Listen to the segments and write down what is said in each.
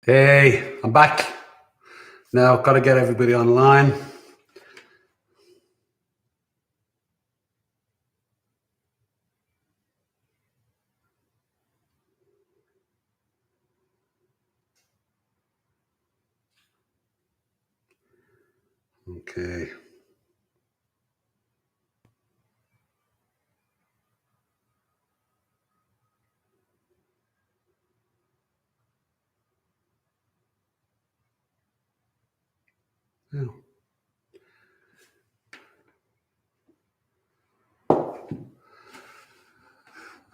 Hey, I'm back. Now, got to get everybody online. Okay. Yeah.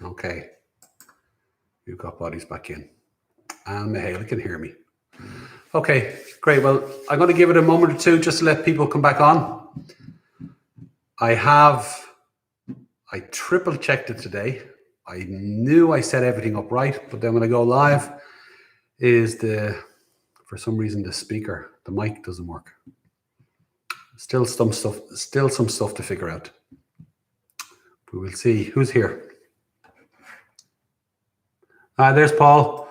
Okay. You've got bodies back in. And Mihaela can hear me. Okay, great. Well, I'm going to give it a moment or two just to let people come back on. I triple checked it today. I knew I set everything up right, but then when I go live, for some reason, the mic doesn't work. Still some stuff to figure out. We will see who's here. There's Paul.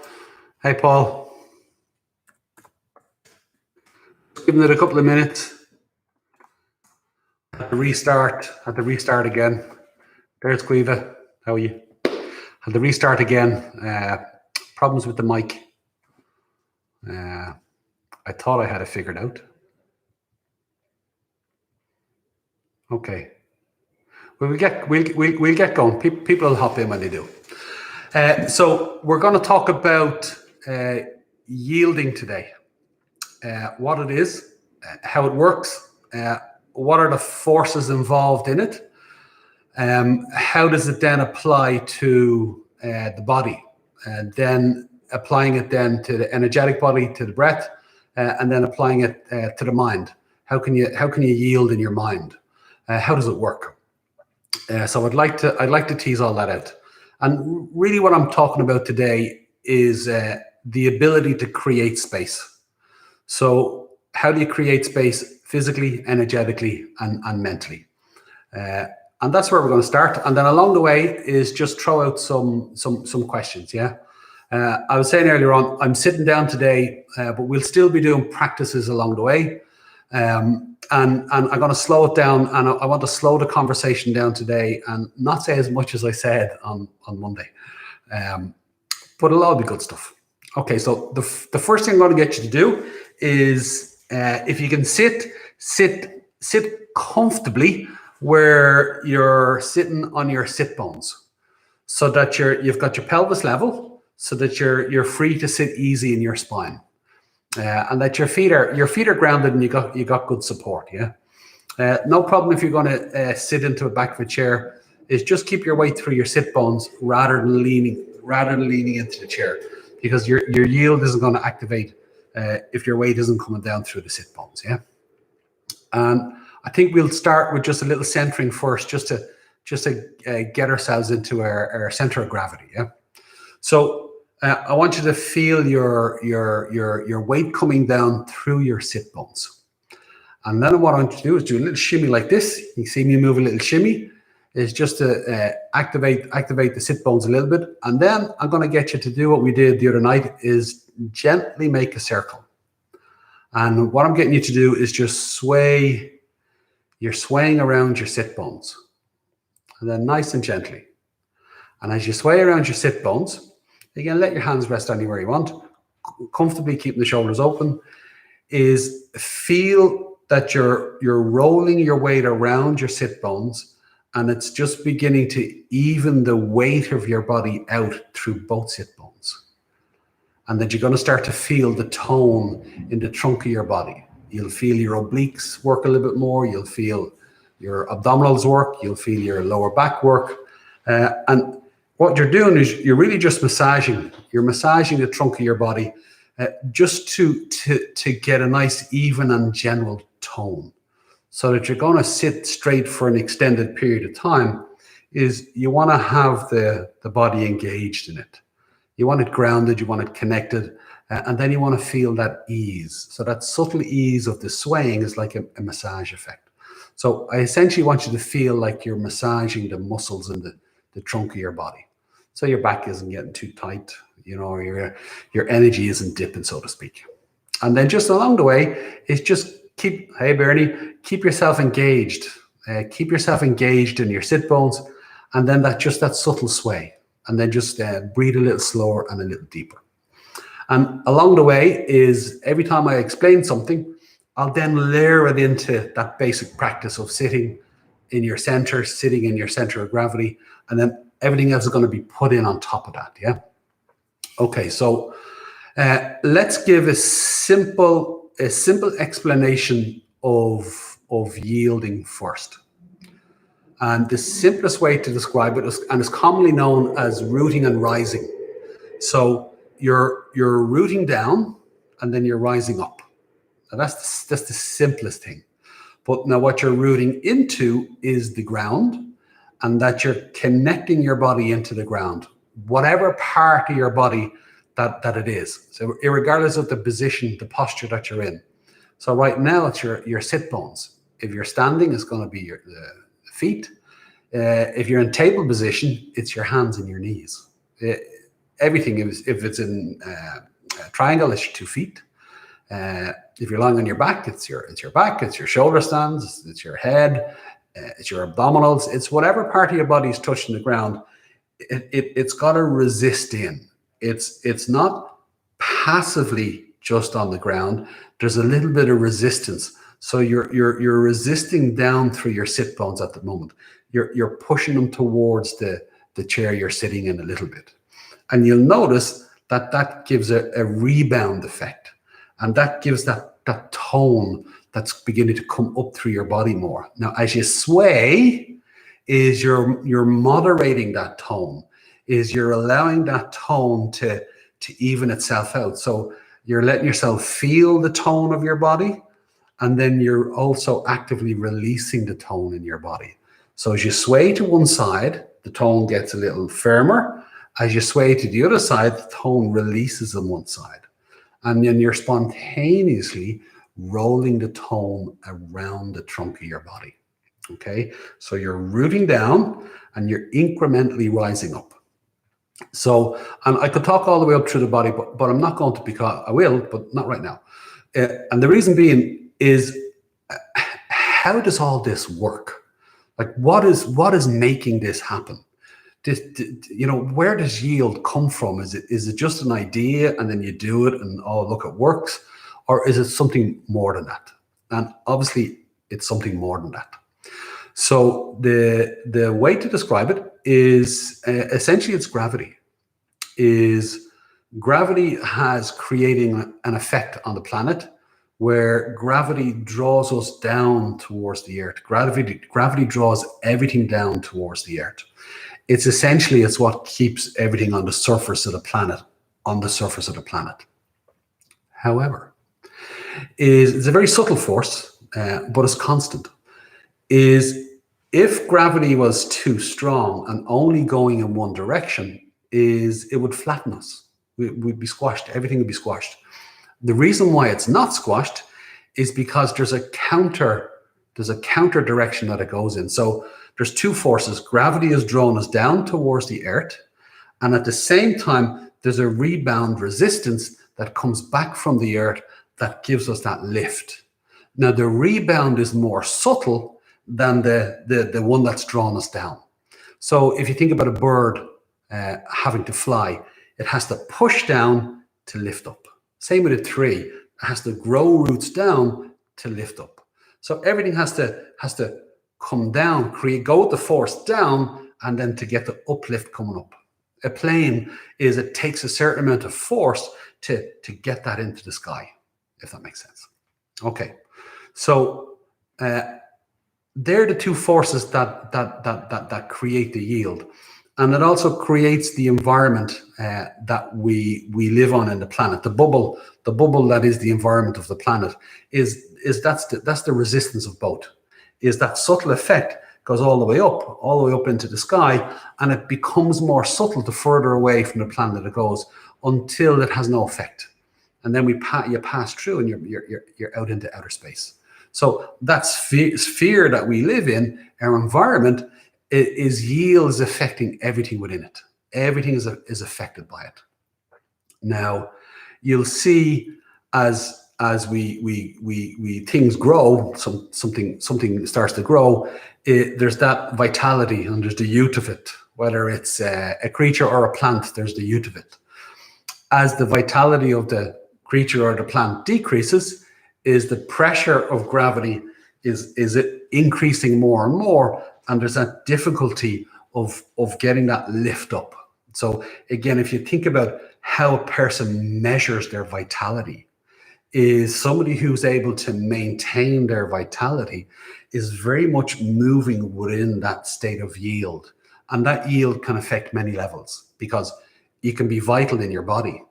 Hey, Paul. Giving it a couple of minutes. Had to restart again. There's Guiva. How are you? Had to restart again. Problems with the mic. I thought I had it figured out. Okay. Well, we'll get going. People will hop in when they do. So we're going to talk about yielding today. What it is, how it works, what are the forces involved in it, how does it then apply to the body, and then applying it then to the energetic body, to the breath, and then applying it to the mind. How can you yield in your mind? How does it work? So I'd like to tease all that out. And really what I'm talking about today is the ability to create space. So how do you create space physically, energetically, and mentally? And that's where we're going to start. And then along the way is just throw out some questions, yeah? I was saying earlier on, I'm sitting down today, but we'll still be doing practices along the way. And I'm going to slow it down, and I want to slow the conversation down today and not say as much as I said on Monday. But it'll all be good stuff. Okay, so the first thing I'm going to get you to do is if you can sit comfortably where you're sitting on your sit bones, so that you've got your pelvis level, so that you're free to sit easy in your spine. And that your feet are grounded and you got good support. Yeah, no problem if you're going to sit into the back of a chair. Is just keep your weight through your sit bones rather than leaning into the chair, because your yield isn't going to activate if your weight isn't coming down through the sit bones. Yeah, and I think we'll start with just a little centering first, just to get ourselves into our center of gravity. Yeah, so. I want you to feel your weight coming down through your sit bones. And then what I want you to do is do a little shimmy like this. You see me move a little shimmy. Is just to activate the sit bones a little bit. And then I'm going to get you to do what we did the other night, is gently make a circle. And what I'm getting you to do is just sway. You're swaying around your sit bones. And then nice and gently. And as you sway around your sit bones, you can let your hands rest anywhere you want, comfortably keeping the shoulders open. Is feel that you're rolling your weight around your sit bones, and it's just beginning to even the weight of your body out through both sit bones. And that you're going to start to feel the tone in the trunk of your body. You'll feel your obliques work a little bit more. You'll feel your abdominals work. You'll feel your lower back work. And what you're doing is you're really just massaging. You're massaging the trunk of your body just to get a nice, even and general tone, so that you're going to sit straight for an extended period of time. Is you want to have the body engaged in it. You want it grounded. You want it connected, and then you want to feel that ease. So that subtle ease of the swaying is like a massage effect. So I essentially want you to feel like you're massaging the muscles in the trunk of your body. So your back isn't getting too tight. your energy isn't dipping, so to speak. And then just along the way is just keep yourself engaged. Keep yourself engaged in your sit bones, and then that subtle sway, and then just breathe a little slower and a little deeper. And along the way is every time I explain something, I'll then layer it into that basic practice of sitting in your center of gravity, and then everything else is going to be put in on top of that. Yeah. Okay. So let's give a simple explanation of yielding first. And the simplest way to describe it is commonly known as rooting and rising. So you're rooting down and then you're rising up. Now that's the simplest thing. But now what you're rooting into is the ground, and that you're connecting your body into the ground, whatever part of your body that it is. So regardless of the position, the posture that you're in. So right now it's your sit bones. If you're standing, it's going to be your feet. If you're in table position, it's your hands and your knees. Everything, if it's in a triangle, it's your 2 feet. If you're lying on your back, it's your back, it's your shoulder stands, it's your head, it's your abdominals, it's whatever part of your body is touching the ground. It's got to resist in. It's not passively just on the ground. There's a little bit of resistance. So you're resisting down through your sit bones at the moment. You're pushing them towards the chair you're sitting in a little bit. And you'll notice that gives a rebound effect. And that gives that tone that's beginning to come up through your body more. Now, as you sway, is you're moderating that tone, is you're allowing that tone to even itself out. So you're letting yourself feel the tone of your body, and then you're also actively releasing the tone in your body. So as you sway to one side, the tone gets a little firmer. As you sway to the other side, the tone releases on one side. And then you're spontaneously rolling the tone around the trunk of your body. Okay, so you're rooting down and you're incrementally rising up. So, and I could talk all the way up through the body, but I'm not going to, because I will, but not right now. And the reason being is, how does all this work? Like, what is making this happen? Where does yield come from? Is it just an idea and then you do it and look, it works? Or is it something more than that? And obviously it's something more than that. So the way to describe it is essentially it's gravity. Gravity has creating an effect on the planet where gravity draws us down towards the earth. Gravity draws everything down towards the earth. It's what keeps everything on the surface of the planet, However, it's a very subtle force, but it's constant. If gravity was too strong and only going in one direction, it would flatten us. We'd be squashed. Everything would be squashed. The reason why it's not squashed is because there's a counter direction that it goes in. So there's two forces. Gravity is drawing us down towards the earth, and at the same time, there's a rebound resistance that comes back from the earth that gives us that lift. Now, the rebound is more subtle than the one that's drawn us down. So if you think about a bird having to fly, it has to push down to lift up. Same with a tree. It has to grow roots down to lift up. So everything has to come down, go with the force down, and then to get the uplift coming up. A plane it takes a certain amount of force to get that into the sky, if that makes sense. Okay, so they're the two forces that create the yield, and it also creates the environment that we live on in the planet. The bubble that is the environment of the planet that's the resistance of both. Is that subtle effect goes all the way up into the sky, and it becomes more subtle the further away from the planet it goes until it has no effect, and then you pass through and you're out into outer space. So that sphere that we live in, our environment, yield is affecting everything within it. Everything is affected by it. Now, you'll see as we things grow, something starts to grow. There's that vitality, and there's the youth of it. Whether it's a creature or a plant, there's the youth of it. As the vitality of the creature or the plant decreases, is the pressure of gravity is it increasing more and more, and there's that difficulty of getting that lift up. So again, if you think about how a person measures their vitality, is somebody who's able to maintain their vitality is very much moving within that state of yield. And that yield can affect many levels, because you can be vital in your body.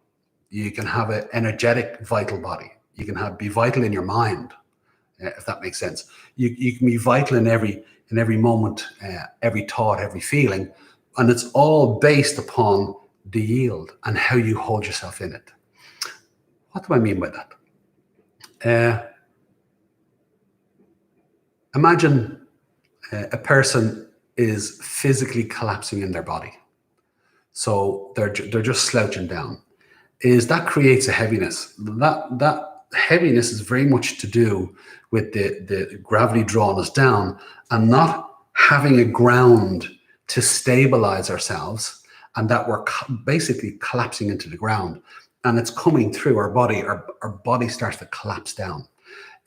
You can have an energetic, vital body. You can be vital in your mind, if that makes sense. You can be vital in every moment, every thought, every feeling. And it's all based upon the yield and how you hold yourself in it. What do I mean by that? Imagine a person is physically collapsing in their body. So they're just slouching down. That creates a heaviness. That heaviness is very much to do with the gravity drawing us down and not having a ground to stabilize ourselves, and that we're basically collapsing into the ground, and it's coming through our body. Our body starts to collapse down.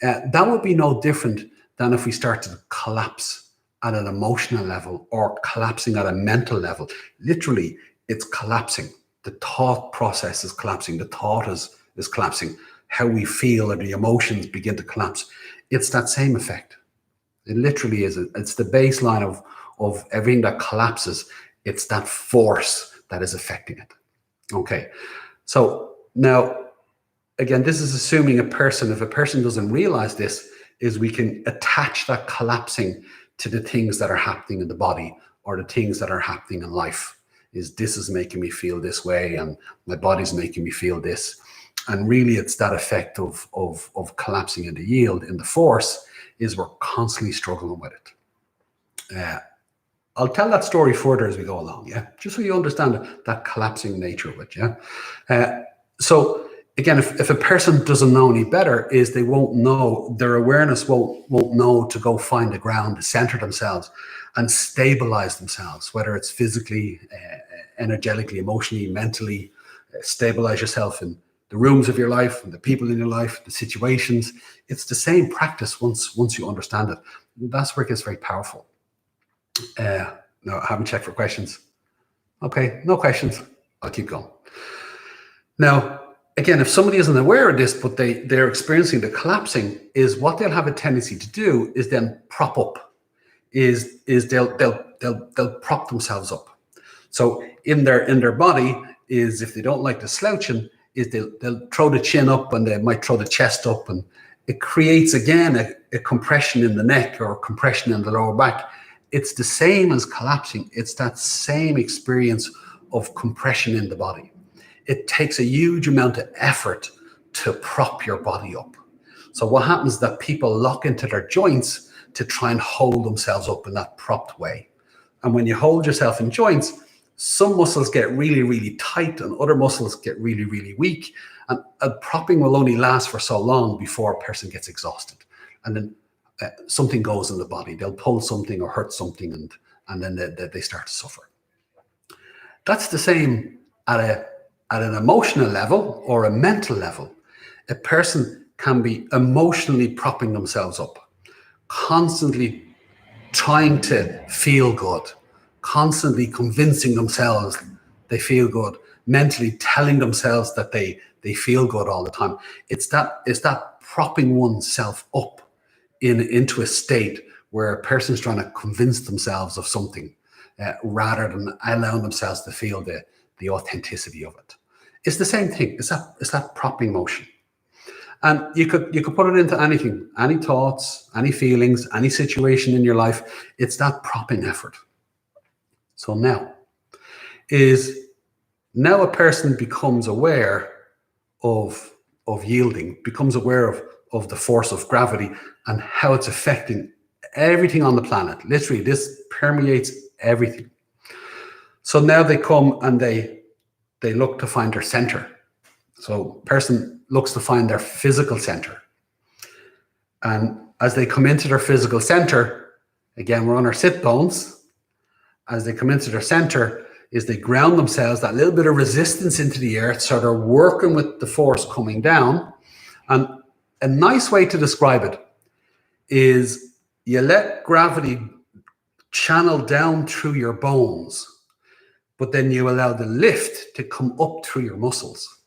That would be no different than if we start to collapse at an emotional level or collapsing at a mental level. Literally, it's collapsing. The thought process is collapsing. The thought is collapsing. How we feel or the emotions begin to collapse. It's that same effect. It literally is. It's the baseline of everything that collapses. It's that force that is affecting it. Okay. So now, again, this is assuming if a person doesn't realize this, is we can attach that collapsing to the things that are happening in the body or the things that are happening in life. This is making me feel this way, and my body's making me feel this. And really, it's that effect of collapsing in the yield, in the force, is we're constantly struggling with it. I'll tell that story further as we go along, yeah? Just so you understand that collapsing nature of it, yeah? So again, if a person doesn't know any better, is they won't know, their awareness won't know to go find the ground, to center themselves and stabilize themselves, whether it's physically, energetically, emotionally, mentally. Stabilize yourself in the rooms of your life, and the people in your life, the situations. It's the same practice once you understand it. That's where it gets very powerful. No, I haven't checked for questions. Okay, no questions. I'll keep going. Now, again, if somebody isn't aware of this, but they're experiencing the collapsing, is what they'll have a tendency to do is then prop up. Is they'll prop themselves up. So in their body, is if they don't like the slouching, is they'll throw the chin up, and they might throw the chest up, and it creates again a compression in the neck or compression in the lower back. It's the same as collapsing. It's that same experience of compression in the body. It takes a huge amount of effort to prop your body up. So what happens is that people lock into their joints to try and hold themselves up in that propped way. And when you hold yourself in joints, some muscles get really, really tight and other muscles get really, really weak. And propping will only last for so long before a person gets exhausted. And then something goes in the body. They'll pull something or hurt something, and then they start to suffer. That's the same at an emotional level or a mental level. A person can be emotionally propping themselves up, constantly trying to feel good, constantly convincing themselves they feel good, mentally telling themselves that they feel good all the time. It's that propping oneself up into a state where a person's trying to convince themselves of something rather than allowing themselves to feel the authenticity of it. It's the same thing. It's that propping motion. And you could put it into anything, any thoughts, any feelings, any situation in your life. It's that propping effort. So now a person becomes aware of yielding, becomes aware of the force of gravity and how it's affecting everything on the planet. Literally, this permeates everything. So now they come and they look to find their center. So person looks to find their physical center. And as they come into their physical center, again, we're on our sit bones. As they come into their center, is they ground themselves, that little bit of resistance into the earth, so they're working with the force coming down. And a nice way to describe it is you let gravity channel down through your bones, but then you allow the lift to come up through your muscles.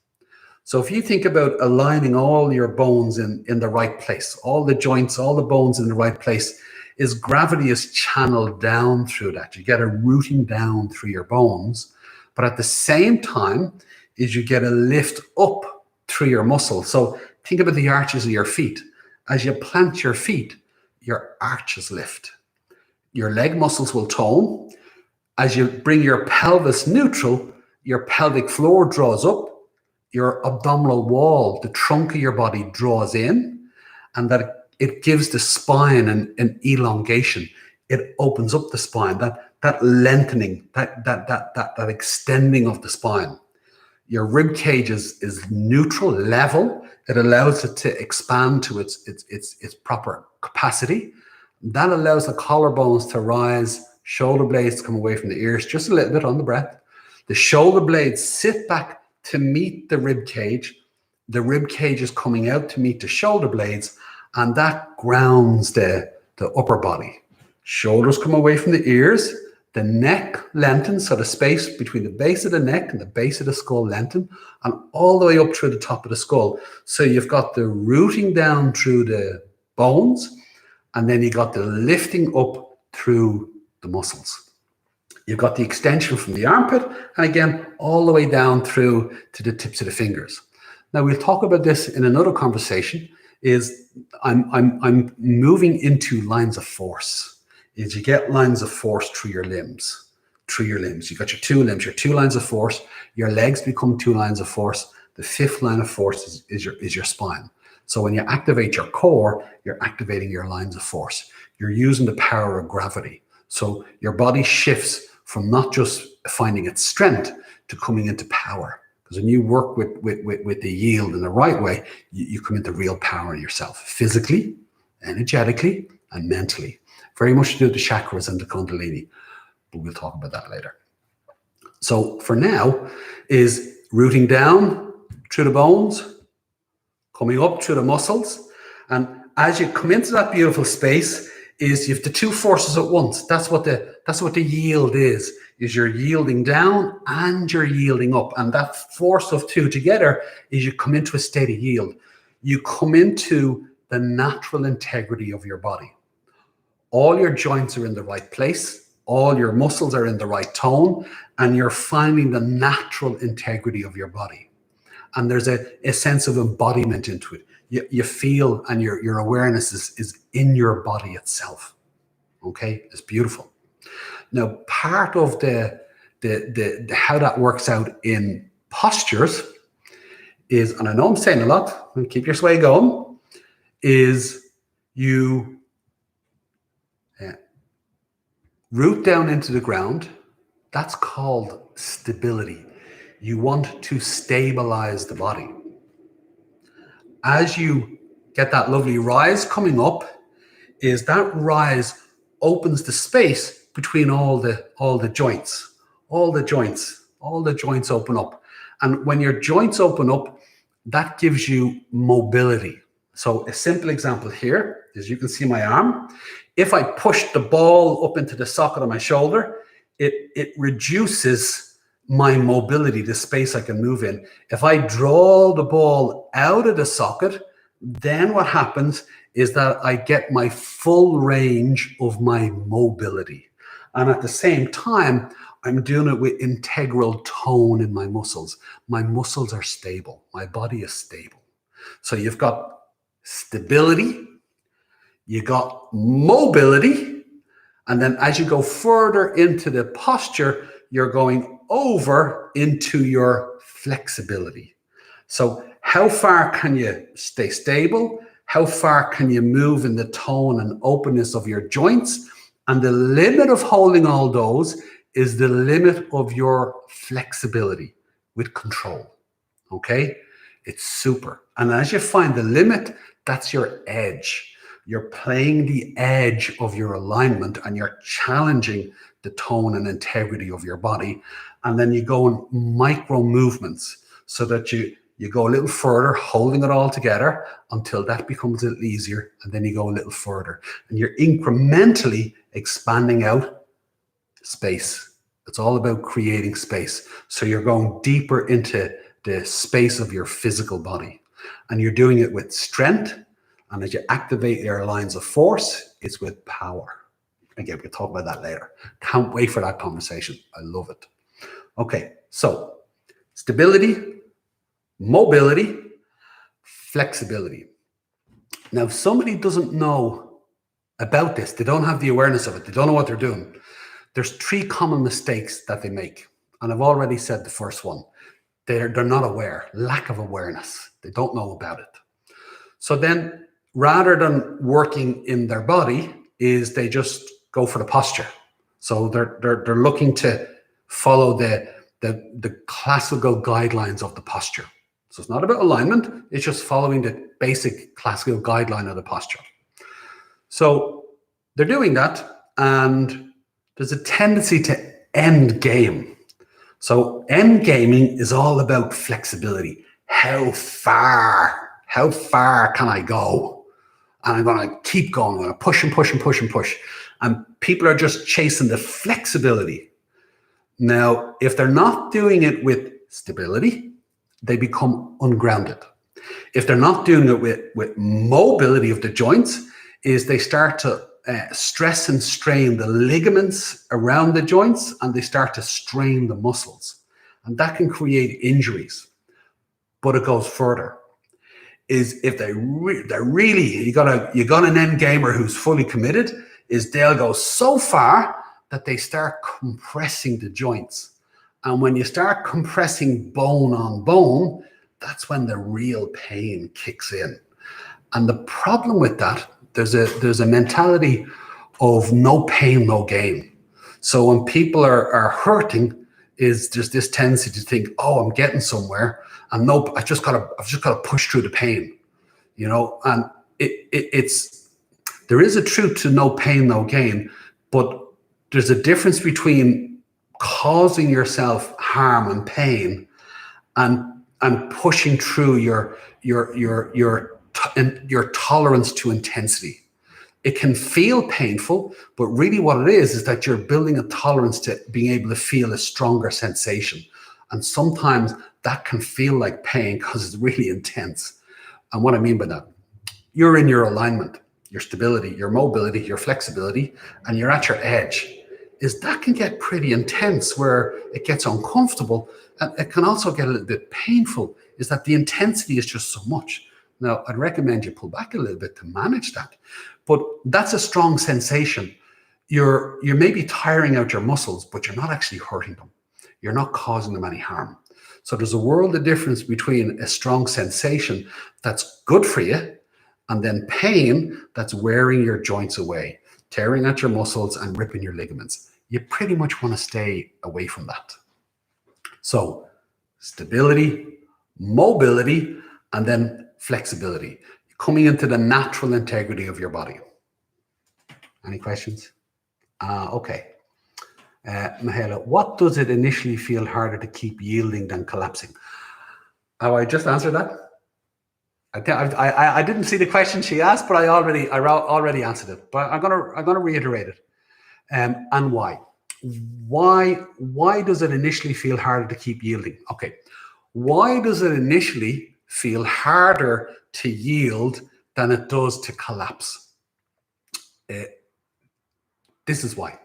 So if you think about aligning all your bones in the right place, all the joints, all the bones in the right place, is gravity is channeled down through that. You get a rooting down through your bones, but at the same time is you get a lift up through your muscles. So think about the arches of your feet. As you plant your feet, your arches lift. Your leg muscles will tone. As you bring your pelvis neutral, your pelvic floor draws up, your abdominal wall, the trunk of your body draws in, and that it gives the spine an elongation. It opens up the spine, that lengthening, that extending of the spine. Your rib cage is neutral, level. It allows it to expand to its proper capacity. That allows the collarbones to rise, shoulder blades to come away from the ears just a little bit on the breath. The shoulder blades sit back to meet the rib cage. The rib cage is coming out to meet the shoulder blades, and that grounds the upper body. Shoulders come away from the ears. The neck lengthens, so the space between the base of the neck and the base of the skull lengthens, and all the way up through the top of the skull. So you've got the rooting down through the bones, and then you got the lifting up through the muscles. You've got the extension from the armpit, and again, all the way down through to the tips of the fingers. Now we'll talk about this in another conversation. Is I'm moving into lines of force. Is you get lines of force through your limbs. You got your two limbs, your two lines of force. Your legs become two lines of force. The fifth line of force is your spine. So when you activate your core, you're activating your lines of force. You're using the power of gravity. So your body shifts from not just finding its strength to coming into power. Because when you work with the yield in the right way, you come into real power in yourself, physically, energetically, and mentally. Very much to do with the chakras and the Kundalini, but we'll talk about that later. So for now is rooting down through the bones, coming up through the muscles, and as you come into that beautiful space, is you have the two forces at once. That's what the yield is you're yielding down and you're yielding up. And that force of two together is you come into a state of yield. You come into the natural integrity of your body. All your joints are in the right place. All your muscles are in the right tone, and you're finding the natural integrity of your body. And there's a sense of embodiment into it. You feel, and your awareness is in your body itself. Okay, it's beautiful. Now, part of the how that works out in postures is, and I know I'm saying a lot, keep your sway going, is you root down into the ground. That's called stability. You want to stabilize the body. As you get that lovely rise coming up, is that rise opens the space between all the joints. All the joints open up. And when your joints open up, that gives you mobility. So a simple example here is, you can see my arm. If I push the ball up into the socket of my shoulder, it reduces my mobility, the space I can move in. If I draw the ball out of the socket, then what happens is that I get my full range of my mobility. And at the same time, I'm doing it with integral tone in my muscles. My muscles are stable. My body is stable. So you've got stability, you got mobility, and then as you go further into the posture, you're going over into your flexibility. So how far can you stay stable? How far can you move in the tone and openness of your joints? And the limit of holding all those is the limit of your flexibility with control. Okay? It's super. And as you find the limit, that's your edge. You're playing the edge of your alignment and you're challenging the tone and integrity of your body. And then you go in micro movements so that you go a little further, holding it all together until that becomes a little easier. And then you go a little further and you're incrementally expanding out space. It's all about creating space. So you're going deeper into the space of your physical body. And you're doing it with strength. And as you activate your lines of force, it's with power. Again, we'll talk about that later. Can't wait for that conversation. I love it. Okay, so stability, mobility, flexibility. Now, if somebody doesn't know about this, they don't have the awareness of it, they don't know what they're doing, there's 3 common mistakes that they make. And I've already said the first one. They're not aware, lack of awareness. They don't know about it. So then, rather than working in their body, is they just go for the posture. So they're looking to follow the classical guidelines of the posture. So it's not about alignment, it's just following the basic classical guideline of the posture. So they're doing that, and there's a tendency to end game. So end gaming is all about flexibility. How far can I go? And I'm going to keep going. I'm going to push and push and push and push. And people are just chasing the flexibility. Now, if they're not doing it with stability, they become ungrounded. If they're not doing it with mobility of the joints, is they start to stress and strain the ligaments around the joints, and they start to strain the muscles. And that can create injuries. But it goes further. Is if they're really, you got an end gamer who's fully committed, is they'll go so far that they start compressing the joints. And when you start compressing bone on bone, that's when the real pain kicks in. And the problem with that, there's a mentality of no pain, no gain. So when people are hurting, there's this tendency to think, oh, I'm getting somewhere, and nope, I've just got to push through the pain, you know. And it's there is a truth to no pain, no gain, but there's a difference between causing yourself harm and pain and pushing through your tolerance to intensity. It can feel painful, but really what it is that you're building a tolerance to being able to feel a stronger sensation. And sometimes that can feel like pain because it's really intense. And what I mean by that, you're in your alignment, your stability, your mobility, your flexibility, and you're at your edge. Is that can get pretty intense where it gets uncomfortable, and it can also get a little bit painful, is that the intensity is just so much. Now, I'd recommend you pull back a little bit to manage that. But that's a strong sensation. You're maybe tiring out your muscles, but you're not actually hurting them. You're not causing them any harm. So there's a world of difference between a strong sensation that's good for you and then pain that's wearing your joints away, tearing at your muscles and ripping your ligaments. You pretty much want to stay away from that. So stability, mobility, and then flexibility, coming into the natural integrity of your body. Any questions? Okay. Mahela, what does it initially feel harder to keep yielding than collapsing? Oh, I just answered that. I didn't see the question she asked, but I already answered it. But I'm gonna reiterate it. And why? Why does it initially feel harder to keep yielding? Okay. Why does it initially feel harder to yield than it does to collapse? This is why.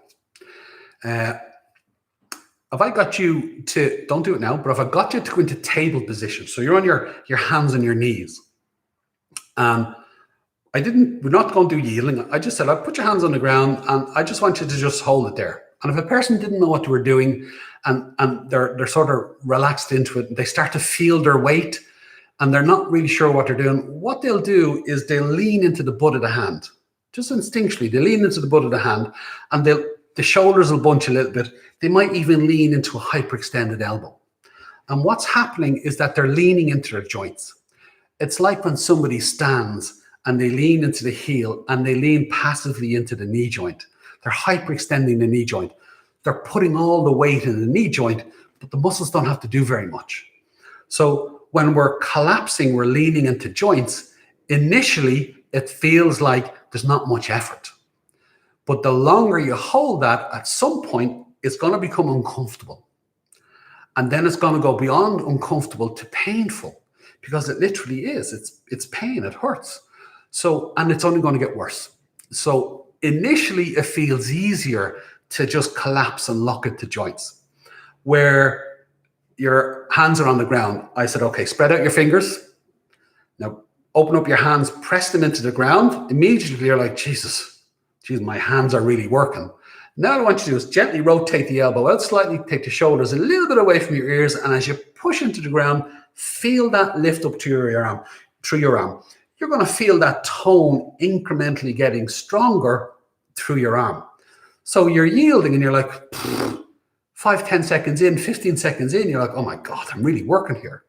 If I got you to, don't do it now, but if I got you to go into table position, so you're on your hands and your knees, we're not going to do yielding. I just said, I'll put your hands on the ground and I just want you to just hold it there. And if a person didn't know what they were doing and they're sort of relaxed into it, they start to feel their weight and they're not really sure what they're doing, what they'll do is they'll lean into the butt of the hand. Just instinctually, they lean into the butt of the hand and the shoulders will bunch a little bit. They might even lean into a hyperextended elbow. And what's happening is that they're leaning into their joints. It's like when somebody stands and they lean into the heel and they lean passively into the knee joint. They're hyperextending the knee joint. They're putting all the weight in the knee joint, but the muscles don't have to do very much. So when we're collapsing, we're leaning into joints, initially it feels like there's not much effort. But the longer you hold that, at some point, it's going to become uncomfortable. And then it's going to go beyond uncomfortable to painful, because it literally is. It's pain, it hurts. So, and it's only going to get worse. So initially it feels easier to just collapse and lock it to joints. Where your hands are on the ground, I said, okay, spread out your fingers. Now open up your hands, press them into the ground. Immediately you're like, Jesus, my hands are really working. Now what I want you to do is gently rotate the elbow out slightly, take the shoulders a little bit away from your ears, and as you push into the ground, feel that lift up to your arm, through your arm. You're going to feel that tone incrementally getting stronger through your arm. So you're yielding and you're like, 5, 10 seconds in, 15 seconds in, you're like, oh my God, I'm really working here.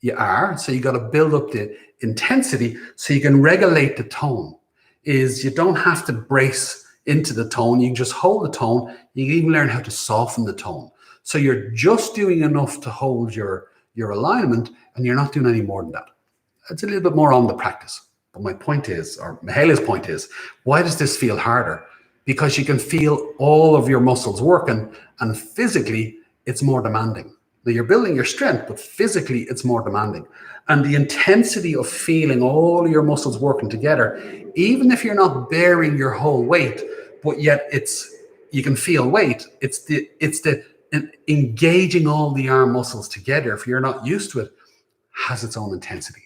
You are. So you got to build up the intensity so you can regulate the tone. Is you don't have to brace into the tone. You can just hold the tone. You can even learn how to soften the tone. So you're just doing enough to hold your alignment, and you're not doing any more than that. It's a little bit more on the practice. But my point is, or Mahela's point is, why does this feel harder? Because you can feel all of your muscles working, and physically it's more demanding. Now you're building your strength, but physically it's more demanding. And the intensity of feeling all your muscles working together, even if you're not bearing your whole weight, but yet you can feel weight, it's the engaging all the arm muscles together, if you're not used to it, has its own intensity.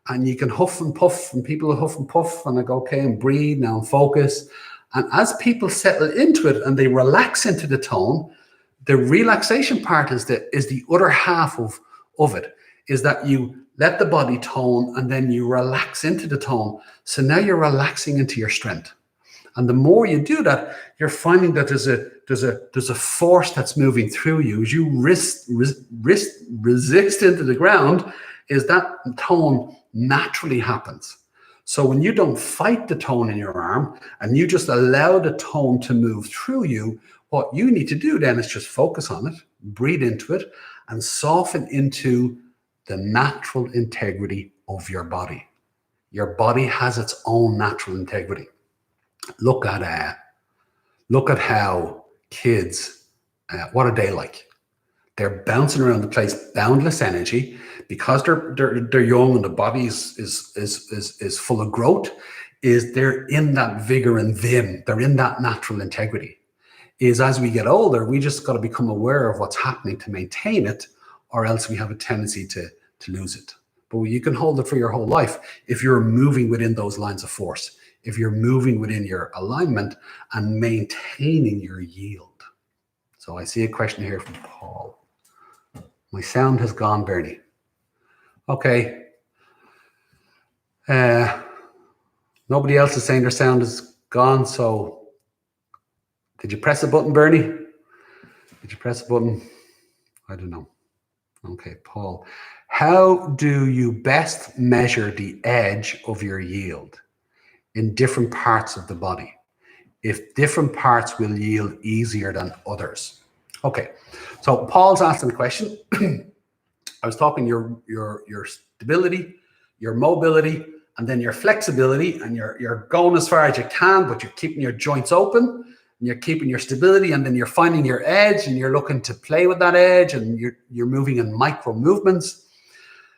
And you can huff and puff, and people huff and puff, and I go, okay, and breathe now and focus. And as people settle into it and they relax into the tone, the relaxation part is the other half of it, is that you let the body tone and then you relax into the tone. So now you're relaxing into your strength. And the more you do that, you're finding that there's a force that's moving through you. As you resist into the ground, is that tone naturally happens. So when you don't fight the tone in your arm and you just allow the tone to move through you, what you need to do then is just focus on it, breathe into it, and soften into the natural integrity of your body. Your body has its own natural integrity. Look at how kids, what are they like? They're bouncing around the place, boundless energy, because they're young and the body is full of growth. Is they're in that vigor and vim. They're in that natural integrity. Is as we get older, we just got to become aware of what's happening to maintain it, or else we have a tendency to lose it. But you can hold it for your whole life if you're moving within those lines of force, if you're moving within your alignment and maintaining your yield. So I see a question here from Paul. My sound has gone, Bernie. Okay. Nobody else is saying their sound is gone, so did you press a button, Bernie? Did you press a button? I don't know. Okay, Paul. How do you best measure the edge of your yield in different parts of the body, if different parts will yield easier than others? Okay, so Paul's asking the question. I was talking your stability, your mobility, and then your flexibility, and you're going as far as you can, but you're keeping your joints open, and you're keeping your stability, and then you're finding your edge, and you're looking to play with that edge, and you're moving in micro movements.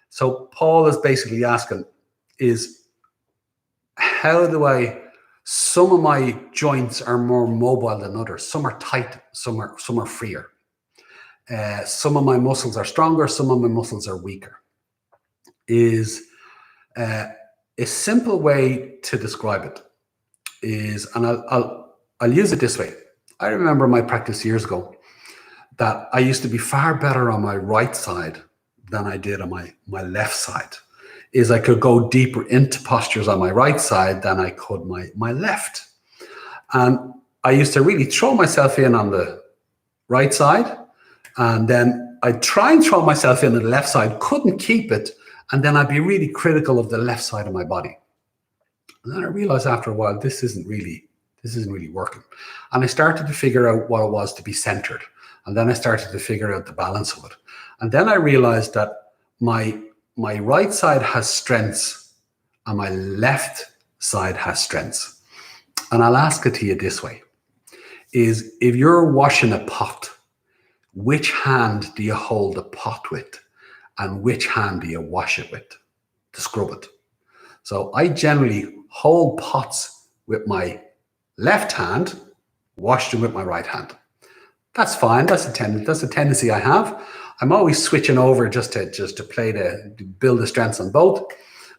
So Paul is basically asking, is how do some of my joints are more mobile than others. Some are tight, some are freer. Some of my muscles are stronger, some of my muscles are weaker. Is a simple way to describe it is, and I'll use it this way. I remember my practice years ago that I used to be far better on my right side than I did on my left side. Is I could go deeper into postures on my right side than I could my left. And I used to really throw myself in on the right side, and then I'd try and throw myself into the left side, couldn't keep it, and then I'd be really critical of the left side of my body. And then I realized after a while, this isn't really working. And I started to figure out what it was to be centered. And then I started to figure out the balance of it. And then I realized that my right side has strengths and my left side has strengths. And I'll ask it to you this way, is if you're washing a pot, which hand do you hold the pot with? And which hand do you wash it with to scrub it? So I generally hold pots with my left hand, wash them with my right hand. That's fine. That's a tendency I have. I'm always switching over just to play to build the strengths on both.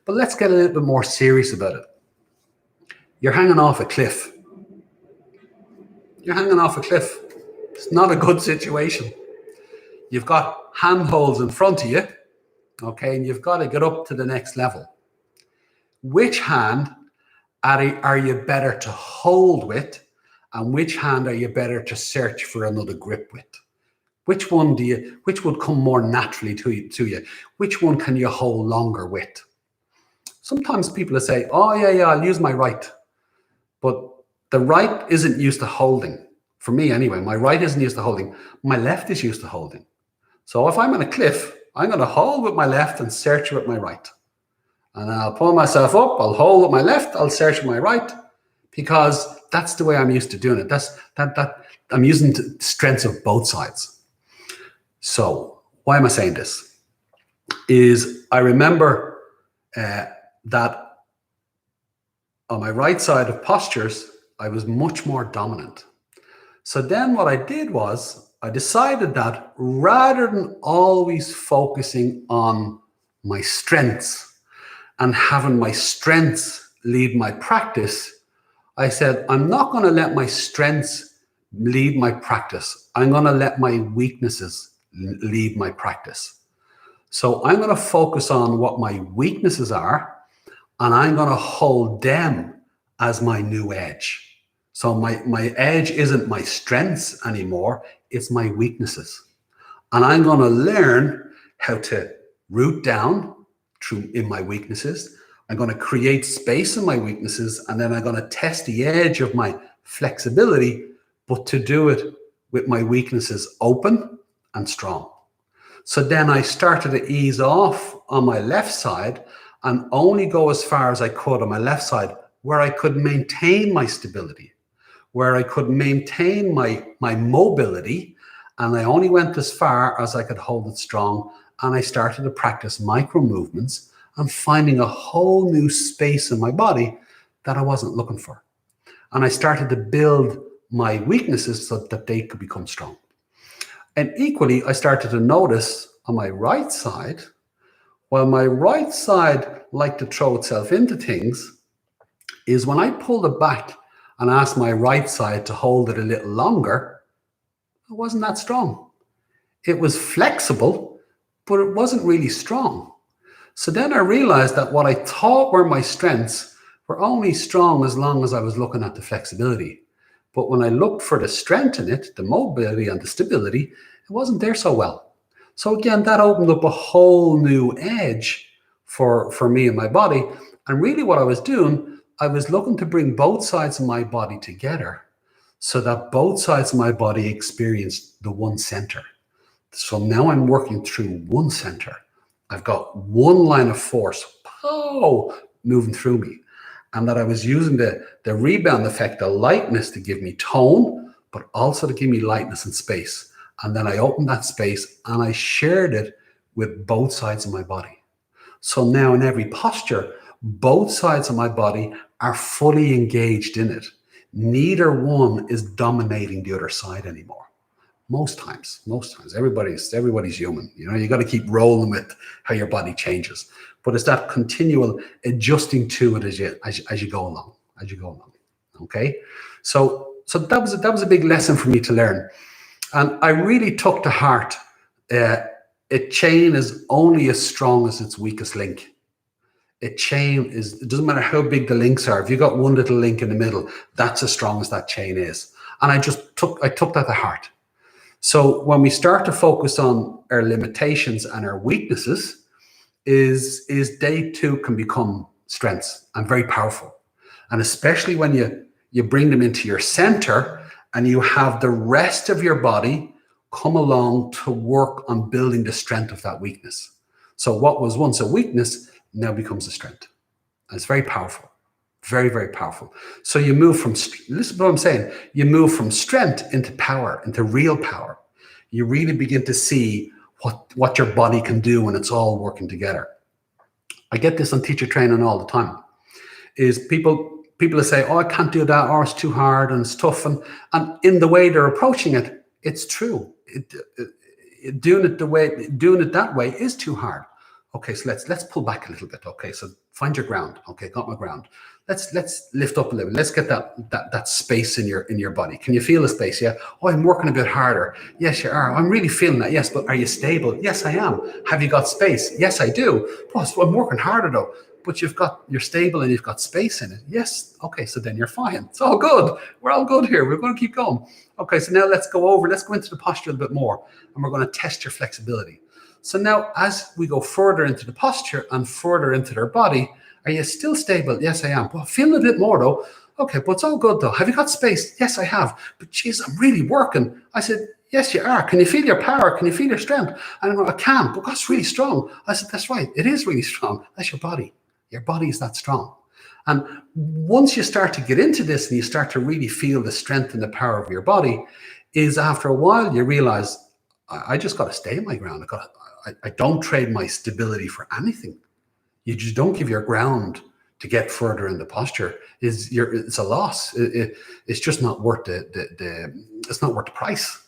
But let's get a little bit more serious about it. You're hanging off a cliff. You're hanging off a cliff. It's not a good situation. You've got handholds in front of you, okay, and you've got to get up to the next level. Which hand are you better to hold with, and which hand are you better to search for another grip with? Which would come more naturally to you? Which one can you hold longer with? Sometimes people will say, oh yeah, I'll use my right. But the right isn't used to holding. For me anyway, my right isn't used to holding. My left is used to holding. So if I'm on a cliff, I'm going to hold with my left and search with my right. And I'll pull myself up, I'll hold with my left, I'll search with my right, because that's the way I'm used to doing it. That I'm using the strengths of both sides. So why am I saying this? Is I remember that on my right side of postures, I was much more dominant. So then what I did was I decided that rather than always focusing on my strengths and having my strengths lead my practice, I said, I'm not going to let my strengths lead my practice. I'm going to let my weaknesses lead my practice. So I'm going to focus on what my weaknesses are, and I'm going to hold them as my new edge. So my edge isn't my strengths anymore, it's my weaknesses. And I'm going to learn how to root down in my weaknesses. I'm going to create space in my weaknesses, and then I'm going to test the edge of my flexibility, but to do it with my weaknesses open and strong. So then I started to ease off on my left side and only go as far as I could on my left side, where I could maintain my stability, where I could maintain my mobility, and I only went as far as I could hold it strong. And I started to practice micro movements and finding a whole new space in my body that I wasn't looking for. And I started to build my weaknesses so that they could become strong. And equally, I started to notice on my right side, while my right side liked to throw itself into things, is when I pulled it back and asked my right side to hold it a little longer, it wasn't that strong. It was flexible, but it wasn't really strong. So then I realized that what I thought were my strengths were only strong as long as I was looking at the flexibility. But when I looked for the strength in it, the mobility and the stability, it wasn't there so well. So again, that opened up a whole new edge for me and my body. And really what I was doing, I was looking to bring both sides of my body together so that both sides of my body experienced the one center. So now I'm working through one center. I've got one line of force, moving through me. And that I was using the rebound effect, the lightness, to give me tone, but also to give me lightness and space. And then I opened that space and I shared it with both sides of my body. So now in every posture, both sides of my body are fully engaged in it. Neither one is dominating the other side anymore. Most times, everybody's human. You know, you got to keep rolling with how your body changes. But it's that continual adjusting to it as you go along, Okay, so that was a big lesson for me to learn, and I really took to heart. A chain is only as strong as its weakest link. It doesn't matter how big the links are. If you got one little link in the middle, that's as strong as that chain is. And I took that to heart. So when we start to focus on our limitations and our weaknesses, is they too can become strengths and very powerful. And especially when you bring them into your center and you have the rest of your body come along to work on building the strength of that weakness. So what was once a weakness now becomes a strength. And it's very powerful. Very, very powerful. So you move from, listen to what I'm saying, you move from strength into power, into real power. You really begin to see what your body can do when it's all working together. I get this on teacher training all the time, is people say, oh, I can't do that, or it's too hard and it's tough. And in the way they're approaching it, it's true. Doing it that way is too hard. Okay, so let's pull back a little bit. Okay, so find your ground. Okay, got my ground. Let's lift up a little. Let's get that space in your body. Can you feel the space? Yeah. Oh, I'm working a bit harder. Yes, you are. I'm really feeling that. Yes, but are you stable? Yes, I am. Have you got space? Yes, I do. Plus, I'm working harder though. But you're stable and you've got space in it. Yes. Okay, so then you're fine. It's all good. We're all good here. We're going to keep going. Okay, so now let's go into the posture a bit more, and we're going to test your flexibility. So now as we go further into the posture and further into their body, are you still stable? Yes, I am. Well, feeling a bit more though. Okay, but it's all good though. Have you got space? Yes, I have. But geez, I'm really working. I said, yes, you are. Can you feel your power? Can you feel your strength? And I'm going, I can, but that's really strong. I said, that's right. It is really strong. That's your body. Your body is that strong. And once you start to get into this and you start to really feel the strength and the power of your body, is after a while you realize, I just got to stay in my ground. I don't trade my stability for anything. You just don't give your ground to get further in the posture. It's a loss. It's just not worth it's not worth the price.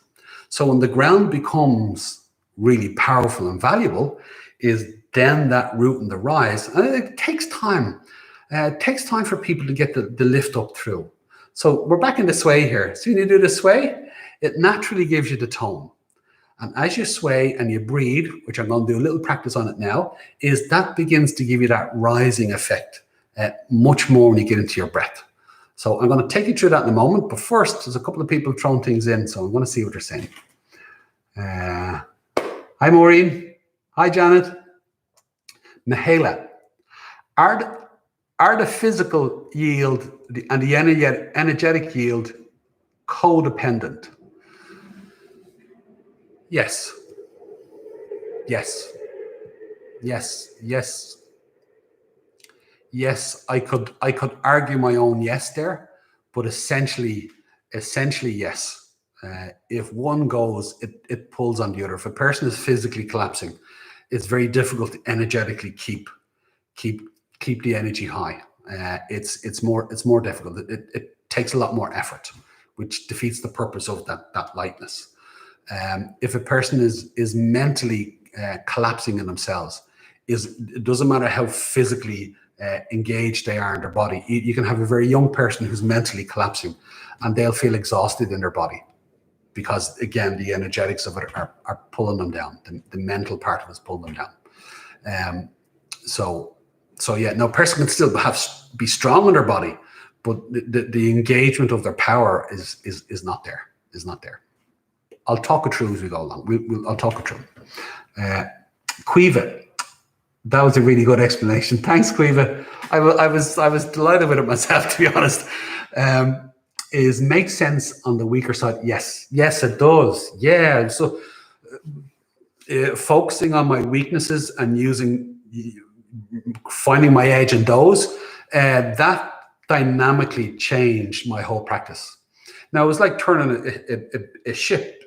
So when the ground becomes really powerful and valuable, is then that root and the rise, and it takes time. It takes time for people to get the lift up through. So we're back in the sway here. So when you do the sway, it naturally gives you the tone. And as you sway and you breathe, which I'm going to do a little practice on it now, is that begins to give you that rising effect much more when you get into your breath. So I'm going to take you through that in a moment. But first, there's a couple of people throwing things in, so I'm going to see what they're saying. Hi, Maureen. Hi, Janet. Mihaela. Are the physical yield and the energetic yield codependent? Yes. Yes. Yes. Yes. Yes. I could argue my own yes there, but essentially yes. If one goes, it pulls on the other. If a person is physically collapsing, it's very difficult to energetically keep the energy high. It's more difficult. It takes a lot more effort, which defeats the purpose of that lightness. If a person is mentally collapsing in themselves, it doesn't matter how physically engaged they are in their body. You can have a very young person who's mentally collapsing, and they'll feel exhausted in their body because, again, the energetics of it are pulling them down. The mental part of it is pulling them down. So yeah, no, person can still be strong in their body, but the engagement of their power is not there. Is not there. I'll talk it through as we go along. I'll talk it through. Quiva, that was a really good explanation. Thanks, Quiva. I was delighted with it myself, to be honest. Is make sense on the weaker side? Yes, it does. Yeah. So focusing on my weaknesses and finding my edge in those, that dynamically changed my whole practice. Now, it was like turning a ship.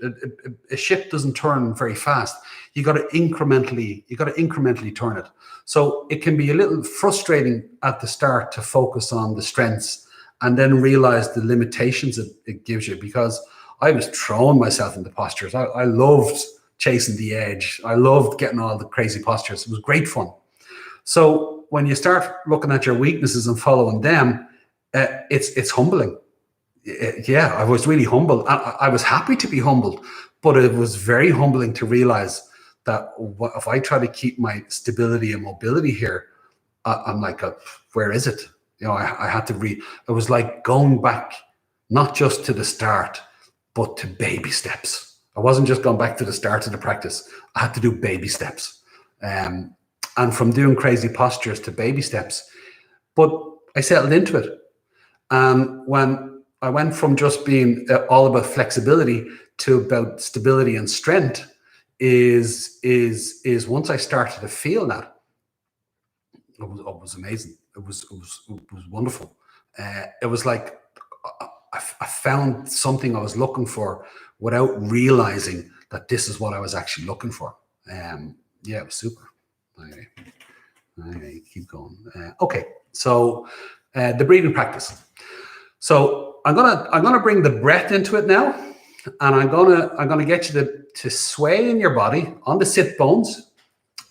A ship doesn't turn very fast. You got to incrementally turn it. So it can be a little frustrating at the start to focus on the strengths and then realize the limitations it gives you, because I was throwing myself into postures. I loved chasing the edge. I loved getting all the crazy postures. It was great fun. So when you start looking at your weaknesses and following them, it's humbling. Yeah, I was really humbled. I was happy to be humbled, but it was very humbling to realize that if I try to keep my stability and mobility here, I'm like, where is it? You know, I had to it was like going back, not just to the start, but to baby steps. I wasn't just going back to the start of the practice. I had to do baby steps. And from doing crazy postures to baby steps, but I settled into it. And when I went from just being all about flexibility to about stability and strength, is once I started to feel that, it was amazing. It was wonderful. It was like I found something I was looking for without realizing that this is what I was actually looking for. Yeah, it was super. Okay, keep going. Okay, so the breathing practice. So I'm gonna bring the breath into it now, and I'm gonna get you to sway in your body on the sit bones,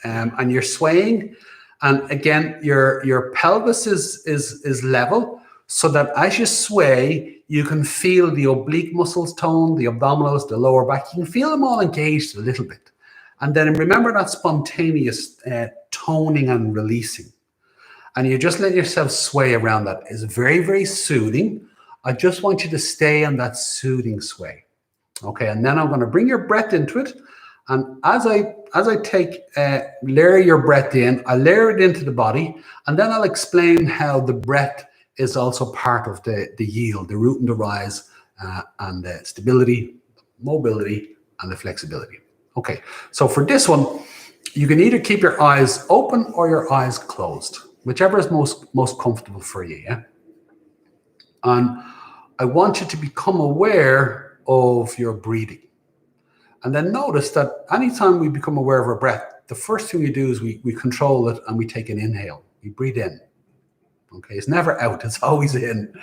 and you're swaying, and again your pelvis is level, so that as you sway, you can feel the oblique muscles tone, the abdominals, the lower back. You can feel them all engaged a little bit. And then remember that spontaneous toning and releasing. And you just let yourself sway around that. It's very, very soothing. I just want you to stay on that soothing sway. Okay, and then I'm going to bring your breath into it. And as I take, layer your breath in, I layer it into the body, and then I'll explain how the breath is also part of the yield, the root and the rise, and the stability, mobility, and the flexibility. Okay, so for this one, you can either keep your eyes open or your eyes closed, whichever is most comfortable for you, yeah? And I want you to become aware of your breathing. And then notice that anytime we become aware of our breath, the first thing we do is we control it and we take an inhale. We breathe in. Okay, it's never out, it's always in.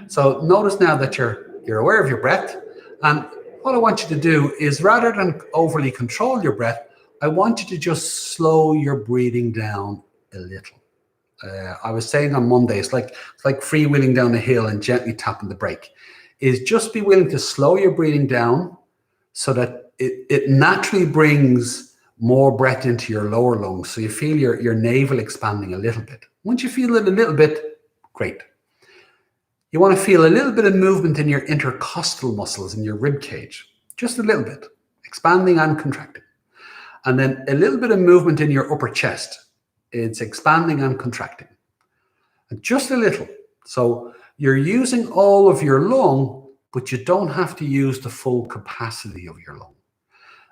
So notice now that you're aware of your breath, and what I want you to do is, rather than overly control your breath, I want you to just slow your breathing down a little. I was saying on Monday, it's like freewheeling down a hill and gently tapping the brake. Is just be willing to slow your breathing down so that it naturally brings more breath into your lower lungs. So you feel your navel expanding a little bit. Once you feel it a little bit, great. You want to feel a little bit of movement in your intercostal muscles in your rib cage, just a little bit, expanding and contracting. And then a little bit of movement in your upper chest. It's expanding and contracting. And just a little. So you're using all of your lung, but you don't have to use the full capacity of your lung.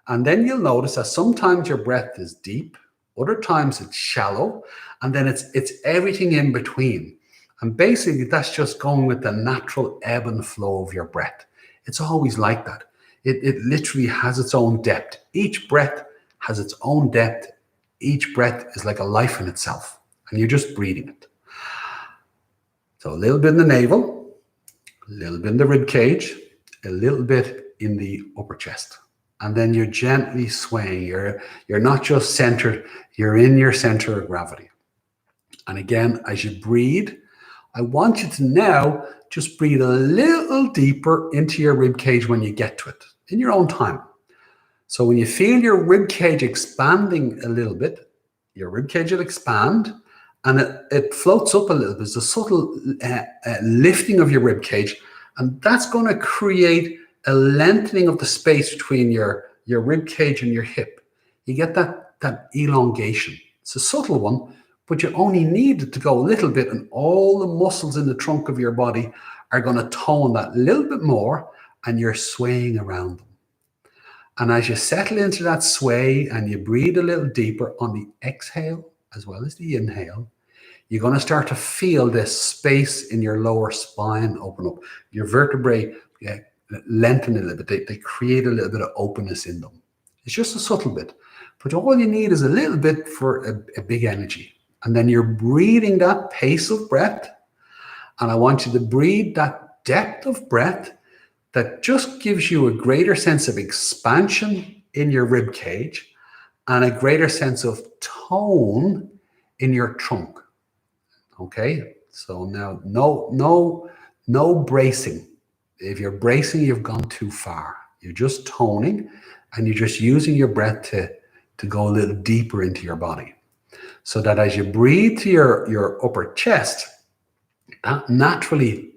And then you'll notice that sometimes your breath is deep, other times it's shallow, and then it's everything in between. And basically, that's just going with the natural ebb and flow of your breath. It's always like that. It literally has its own depth. Each breath has its own depth. Each breath is like a life in itself, and you're just breathing it. So a little bit in the navel, a little bit in the rib cage, a little bit in the upper chest. And then you're gently swaying. You're not just centered, you're in your center of gravity. And again, as you breathe, I want you to now just breathe a little deeper into your rib cage when you get to it, in your own time. So when you feel your rib cage expanding a little bit, your rib cage will expand and it floats up a little bit. There's a subtle lifting of your rib cage, and that's going to create a lengthening of the space between your rib cage and your hip. You get that elongation. It's a subtle one, but you only need it to go a little bit, and all the muscles in the trunk of your body are going to tone that little bit more, and you're swaying around them. And as you settle into that sway and you breathe a little deeper on the exhale as well as the inhale, you're going to start to feel this space in your lower spine open up. Your vertebrae lengthen a little bit. They create a little bit of openness in them. It's just a subtle bit. But all you need is a little bit for a big energy. And then you're breathing that pace of breath. And I want you to breathe that depth of breath that just gives you a greater sense of expansion in your rib cage and a greater sense of tone in your trunk. Okay? So now no bracing. If you're bracing, you've gone too far. You're just toning and you're just using your breath to go a little deeper into your body. So that as you breathe to your upper chest, that naturally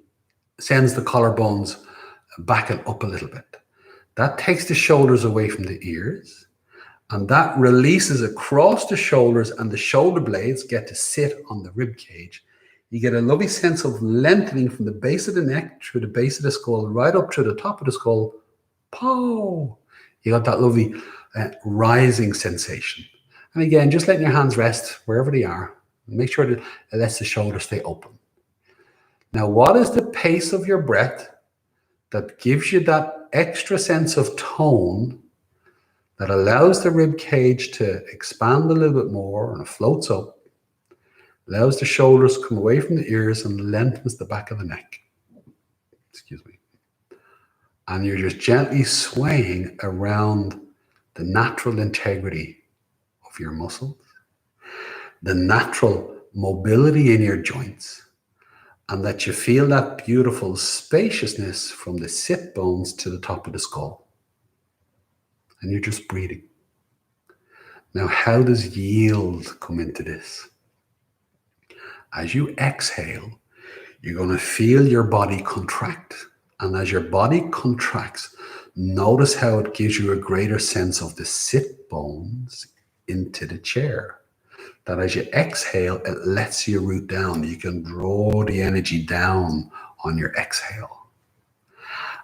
sends the collarbones back and up a little bit. That takes the shoulders away from the ears, and that releases across the shoulders, and the shoulder blades get to sit on the rib cage. You get a lovely sense of lengthening from the base of the neck through the base of the skull, right up to the top of the skull. Pow! You got that lovely rising sensation. And again, just letting your hands rest wherever they are. Make sure that it lets the shoulders stay open. Now, what is the pace of your breath that gives you that extra sense of tone that allows the rib cage to expand a little bit more and it floats up, allows the shoulders to come away from the ears and lengthens the back of the neck. Excuse me. And you're just gently swaying around the natural integrity of your muscles, the natural mobility in your joints, and that you feel that beautiful spaciousness from the sit bones to the top of the skull. And you're just breathing. Now, how does yield come into this? As you exhale, you're going to feel your body contract. And as your body contracts, notice how it gives you a greater sense of the sit bones into the chair. That as you exhale, it lets you root down. You can draw the energy down on your exhale.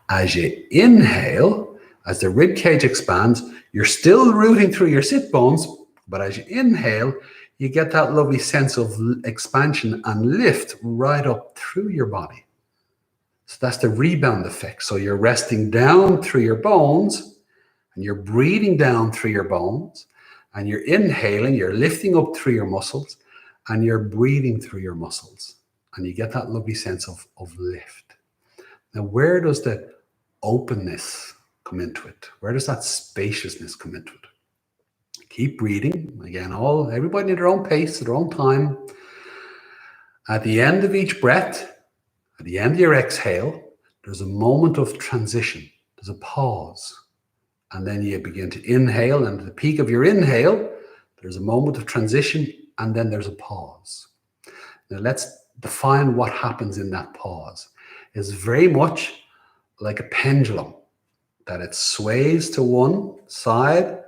As you inhale, as the rib cage expands, you're still rooting through your sit bones, but as you inhale, you get that lovely sense of expansion and lift right up through your body. So that's the rebound effect. So you're resting down through your bones, and you're breathing down through your bones, and you're inhaling, you're lifting up through your muscles, and you're breathing through your muscles. And you get that lovely sense of lift. Now, where does the openness come into it? Where does that spaciousness come into it? Keep breathing. Again, everybody at their own pace, at their own time. At the end of each breath, at the end of your exhale, there's a moment of transition. There's a pause. And then you begin to inhale, and at the peak of your inhale, there's a moment of transition, and then there's a pause. Now let's define what happens in that pause. It's very much like a pendulum, that it sways to one side,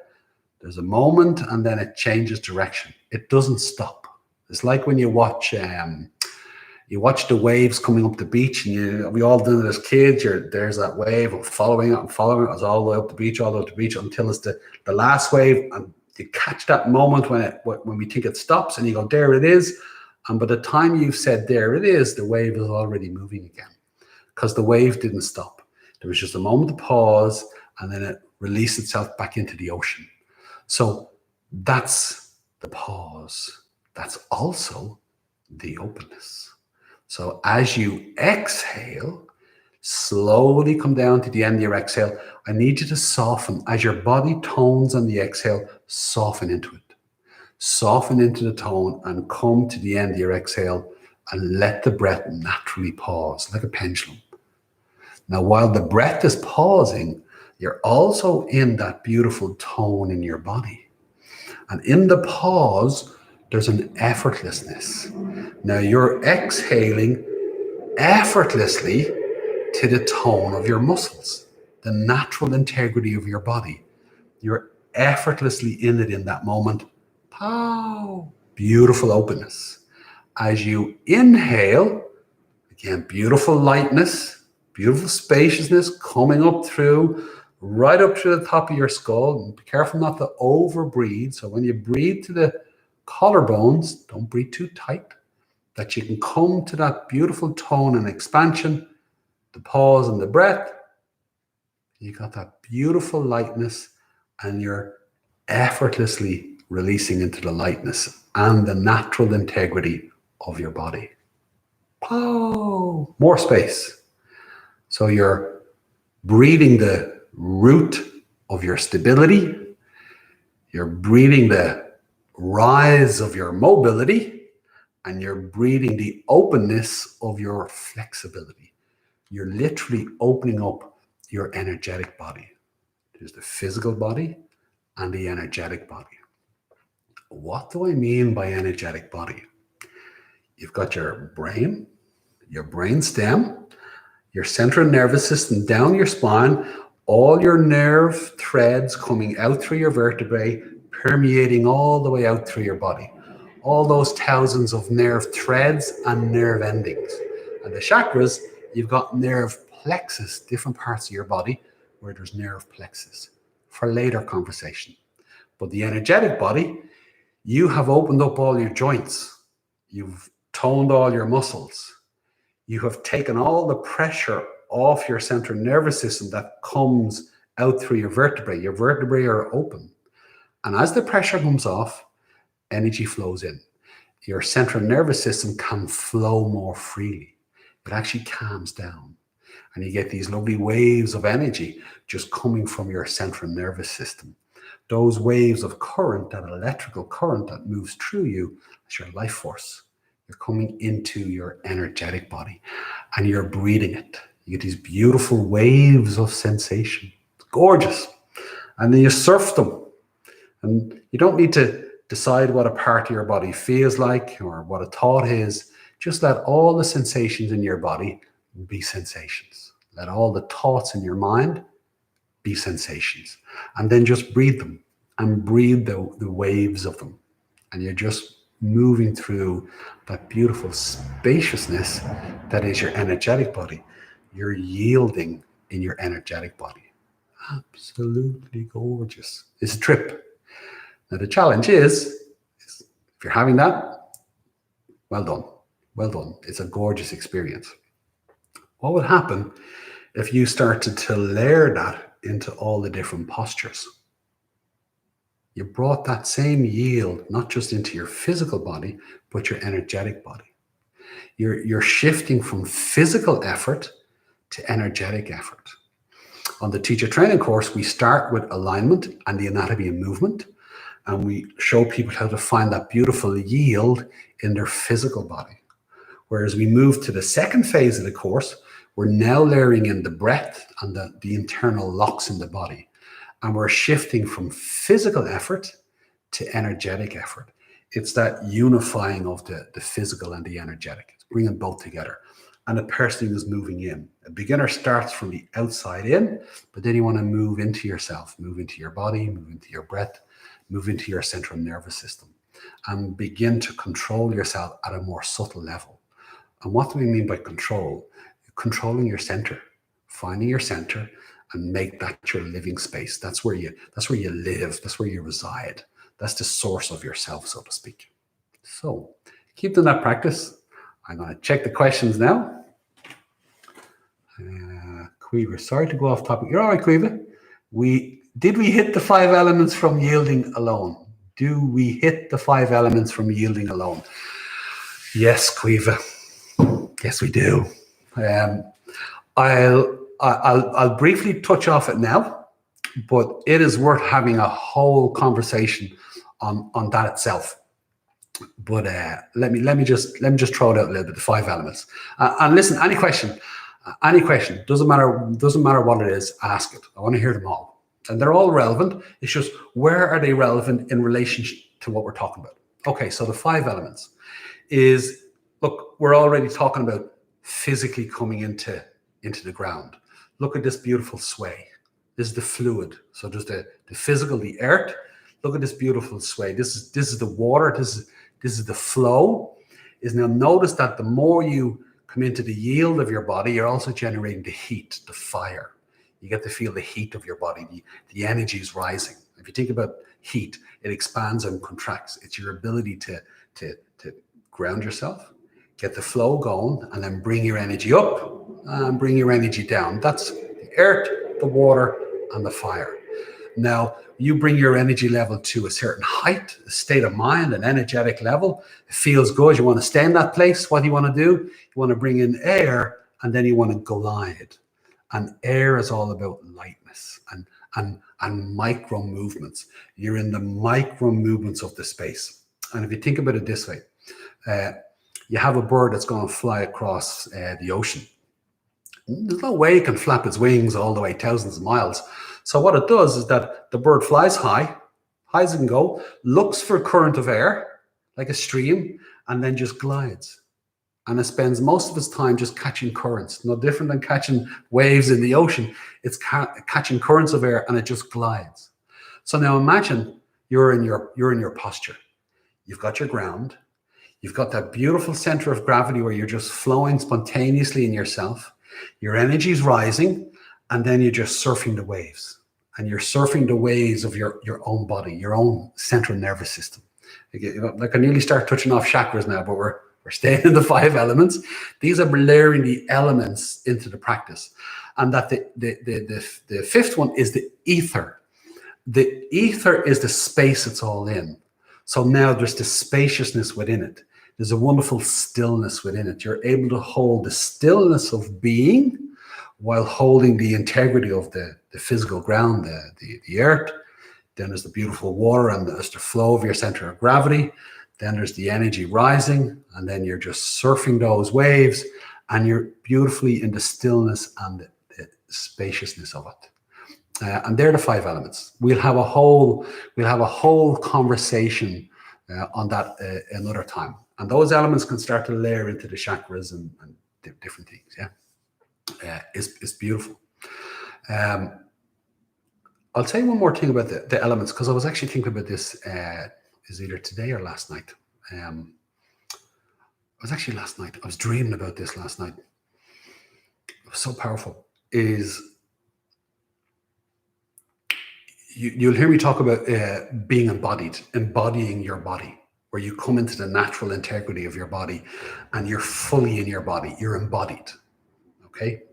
there's a moment, and then it changes direction. It doesn't stop. It's like when you watch the waves coming up the beach, and we all did it as kids. There's that wave of following it it's all the way up the beach, until it's the last wave, and you catch that moment when we think it stops, and you go, there it is. And by the time you've said there it is, the wave is already moving again, because the wave didn't stop. There was just a moment of pause, and then it released itself back into the ocean. So that's the pause. That's also the openness. So as you exhale, slowly come down to the end of your exhale. I need you to soften. As your body tones on the exhale, soften into it. Soften into the tone and come to the end of your exhale and let the breath naturally pause like a pendulum. Now, while the breath is pausing, you're also in that beautiful tone in your body. And in the pause, there's an effortlessness. Now you're exhaling effortlessly to the tone of your muscles, the natural integrity of your body. You're effortlessly in it in that moment. Pow! Beautiful openness. As you inhale, again, beautiful lightness, beautiful spaciousness coming up through, right up to the top of your skull. And be careful not to over breathe. So when you breathe to the collarbones, don't breathe too tight, that you can come to that beautiful tone and expansion, the pause and the breath. You got that beautiful lightness, and you're effortlessly releasing into the lightness and the natural integrity of your body. Pow! More space. So you're breathing the root of your stability. You're breathing the rise of your mobility, and you're breathing the openness of your flexibility. You're literally opening up your energetic body. There's the physical body and the energetic body. What do I mean by energetic body? You've got your brain stem, your central nervous system down your spine, All your nerve threads coming out through your vertebrae, permeating all the way out through your body. All those thousands of nerve threads and nerve endings. And the chakras, you've got nerve plexus, different parts of your body where there's nerve plexus for later conversation. But the energetic body, you have opened up all your joints. You've toned all your muscles. You have taken all the pressure off your central nervous system that comes out through your vertebrae. Your vertebrae are open. And as the pressure comes off, energy flows in. Your central nervous system can flow more freely. It actually calms down. And you get these lovely waves of energy just coming from your central nervous system. Those waves of current, that electrical current that moves through you, is your life force. You're coming into your energetic body and you're breathing it. You get these beautiful waves of sensation. It's gorgeous. And then you surf them. And you don't need to decide what a part of your body feels like or what a thought is. Just let all the sensations in your body be sensations. Let all the thoughts in your mind be sensations. And then just breathe them and breathe the waves of them. And you're just moving through that beautiful spaciousness that is your energetic body. You're yielding in your energetic body. Absolutely gorgeous. It's a trip. Now the challenge is if you're having that, well done. Well done. It's a gorgeous experience. What would happen if you started to layer that into all the different postures? You brought that same yield, not just into your physical body, but your energetic body. You're shifting from physical effort to energetic effort. On the teacher training course, we start with alignment and the anatomy of movement, and we show people how to find that beautiful yield in their physical body. Whereas we move to the second phase of the course, we're now layering in the breath and the internal locks in the body. And we're shifting from physical effort to energetic effort. It's that unifying of the physical and the energetic. It's bringing both together. And the person is moving in. A beginner starts from the outside in, but then you want to move into yourself, move into your body, move into your breath, move into your central nervous system, and begin to control yourself at a more subtle level. And what do we mean by control? Controlling your center, finding your center, and make that your living space. That's where you live. That's where you reside. That's the source of yourself, so to speak. So keep doing that practice. I'm going to check the questions now. Quiva, sorry to go off topic. You're all right, Quiva. Did we hit the 5 elements from yielding alone? Do we hit the 5 elements from yielding alone? Yes, Quiva. Yes, we do. I'll briefly touch off it now, but it is worth having a whole conversation on that itself. But let me just throw it out a little bit. The 5 elements. And listen, any question, doesn't matter what it is. Ask it. I want to hear them all, and they're all relevant. It's just where are they relevant in relation to what we're talking about? Okay, so the 5 elements is, look, we're already talking about physically coming into the ground. Look at this beautiful sway. This is the fluid. So there's the physical, the earth. Look at this beautiful sway. This is the water. This is the flow. Is now notice that the more you come into the yield of your body, you're also generating the heat, the fire. You get to feel the heat of your body. The energy is rising. If you think about heat, it expands and contracts. It's your ability to ground yourself, get the flow going, and then bring your energy up and bring your energy down. That's the earth, the water, and the fire. Now, you bring your energy level to a certain height, a state of mind, an energetic level. It feels good. You want to stay in that place. What do you want to do? You want to bring in air, and then you want to glide. And air is all about lightness and micro movements. You're in the micro movements of the space. And if you think about it this way, you have a bird that's going to fly across the ocean. There's no way it can flap its wings all the way thousands of miles. So what it does is that the bird flies high as it can go, looks for a current of air, like a stream, and then just glides. and it spends most of its time just catching currents. No different than catching waves in the ocean. It's catching currents of air, and it just glides. So now imagine you're in your posture. You've got your ground. You've got that beautiful center of gravity where you're just flowing spontaneously in yourself. Your energy is rising, and then you're just surfing the waves. And you're surfing the waves of your own body, your own central nervous system. Like I nearly start touching off chakras now, but we're staying in the 5 elements. These are layering the elements into the practice. And that the 5th one is the ether. The ether is the space it's all in. So now there's the spaciousness within it. There's a wonderful stillness within it. You're able to hold the stillness of being while holding the integrity of the physical ground, the earth. Then there's the beautiful water, and there's the flow of your center of gravity. Then there's the energy rising, and then you're just surfing those waves, and you're beautifully in the stillness and the spaciousness of it. And they're the 5 elements. We'll have a whole conversation on that another time. And those elements can start to layer into the chakras and different things. Yeah, it's beautiful. I'll tell you one more thing about the elements, because I was actually thinking about this is either today or last night. It was actually last night. I was dreaming about this last night. It was so powerful. You'll hear me talk about being embodied, embodying your body, where you come into the natural integrity of your body and you're fully in your body. You're embodied. Okay.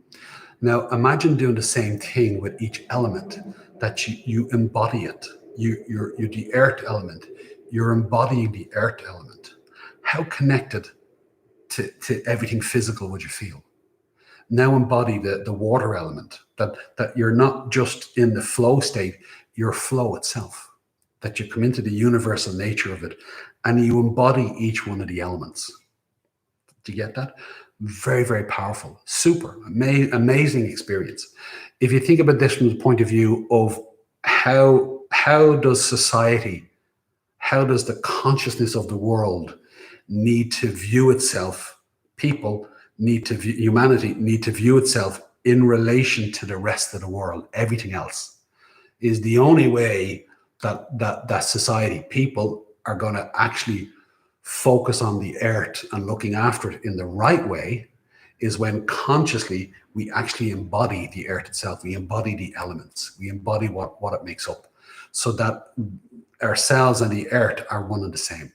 Now imagine doing the same thing with each element, that you embody it. You're the earth element. You're embodying the earth element. How connected to everything physical would you feel? Now embody the water element, that you're not just in the flow state, you're flow itself, that you come into the universal nature of it and you embody each one of the elements. Do you get that? Very, very powerful, super, amazing experience. If you think about this from the point of view of how does society, how does the consciousness of the world need to view itself, humanity need to view itself in relation to the rest of the world, everything else, is the only way that society, people are going to actually focus on the earth and looking after it in the right way, is when consciously we actually embody the earth itself. We embody the elements. We embody what it makes up, so that ourselves and the earth are one and the same,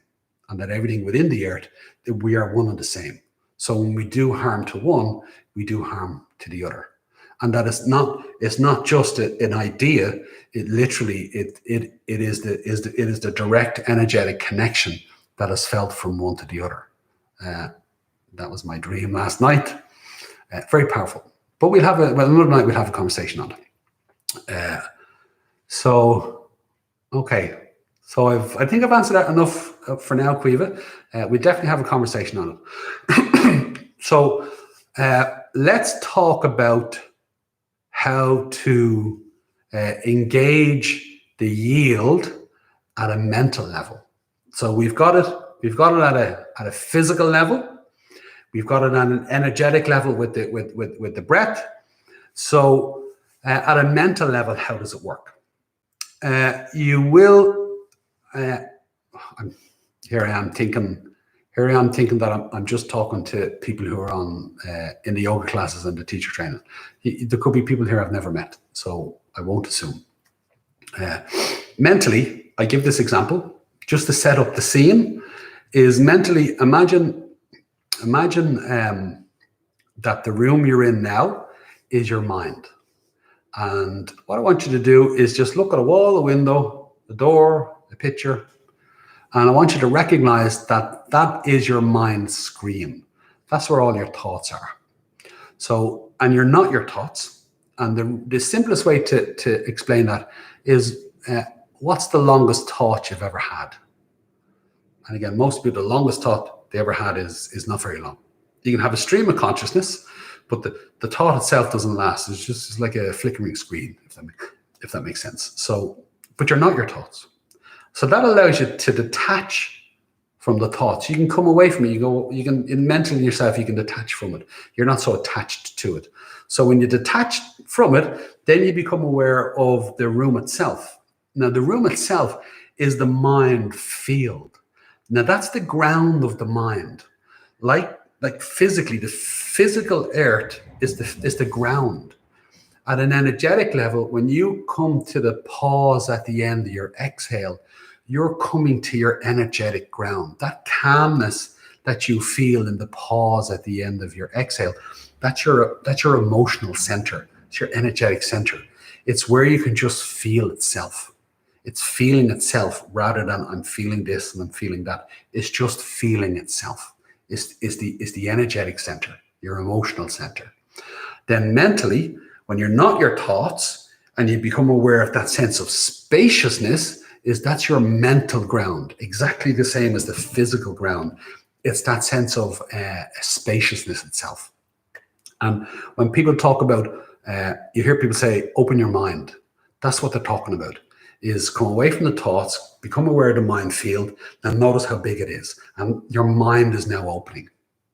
and that everything within the earth, that we are one and the same. So when we do harm to one, we do harm to the other. And that it's not just an idea. It literally it is the direct energetic connection that is felt from one to the other. That was my dream last night. Very powerful. But another night we'll have a conversation on it. Okay. So I think I've answered that enough for now, Quiva. We definitely have a conversation on it. So let's talk about how to engage the yield at a mental level. So we've got it at a physical level. We've got it on an energetic level with the breath. So at a mental level, how does it work? Here I am thinking that I'm just talking to people who are on in the yoga classes and the teacher training. There could be people here I've never met, so I won't assume. Mentally, I give this example just to set up the scene. Is mentally imagine that the room you're in now is your mind, and what I want you to do is just look at a wall, a window, the door, a picture. And I want you to recognize that is your mind's screen. That's where all your thoughts are. So, and you're not your thoughts. And the simplest way to explain that is, what's the longest thought you've ever had? And again, most people, the longest thought they ever had is not very long. You can have a stream of consciousness, but the thought itself doesn't last. It's like a flickering screen, if that makes sense. So, but you're not your thoughts. So that allows you to detach from the thoughts. You can come away from it. You can in mentally yourself, you can detach from it. You're not so attached to it. So when you detach from it, then you become aware of the room itself. Now, the room itself is the mind field. Now, that's the ground of the mind. Like physically, the physical earth is the ground. At an energetic level, when you come to the pause at the end of your exhale, you're coming to your energetic ground. That calmness that you feel in the pause at the end of your exhale, that's your emotional center. It's your energetic center. It's where you can just feel itself. It's feeling itself rather than I'm feeling this and I'm feeling that. It's just feeling itself. It's the energetic center, your emotional center. Then mentally, when you're not your thoughts and you become aware of that sense of spaciousness, that's your mental ground, exactly the same as the physical ground. It's that sense of spaciousness itself. And when people talk about, you hear people say, open your mind. That's what they're talking about, is come away from the thoughts, become aware of the mind field, and notice how big it is. And your mind is now opening,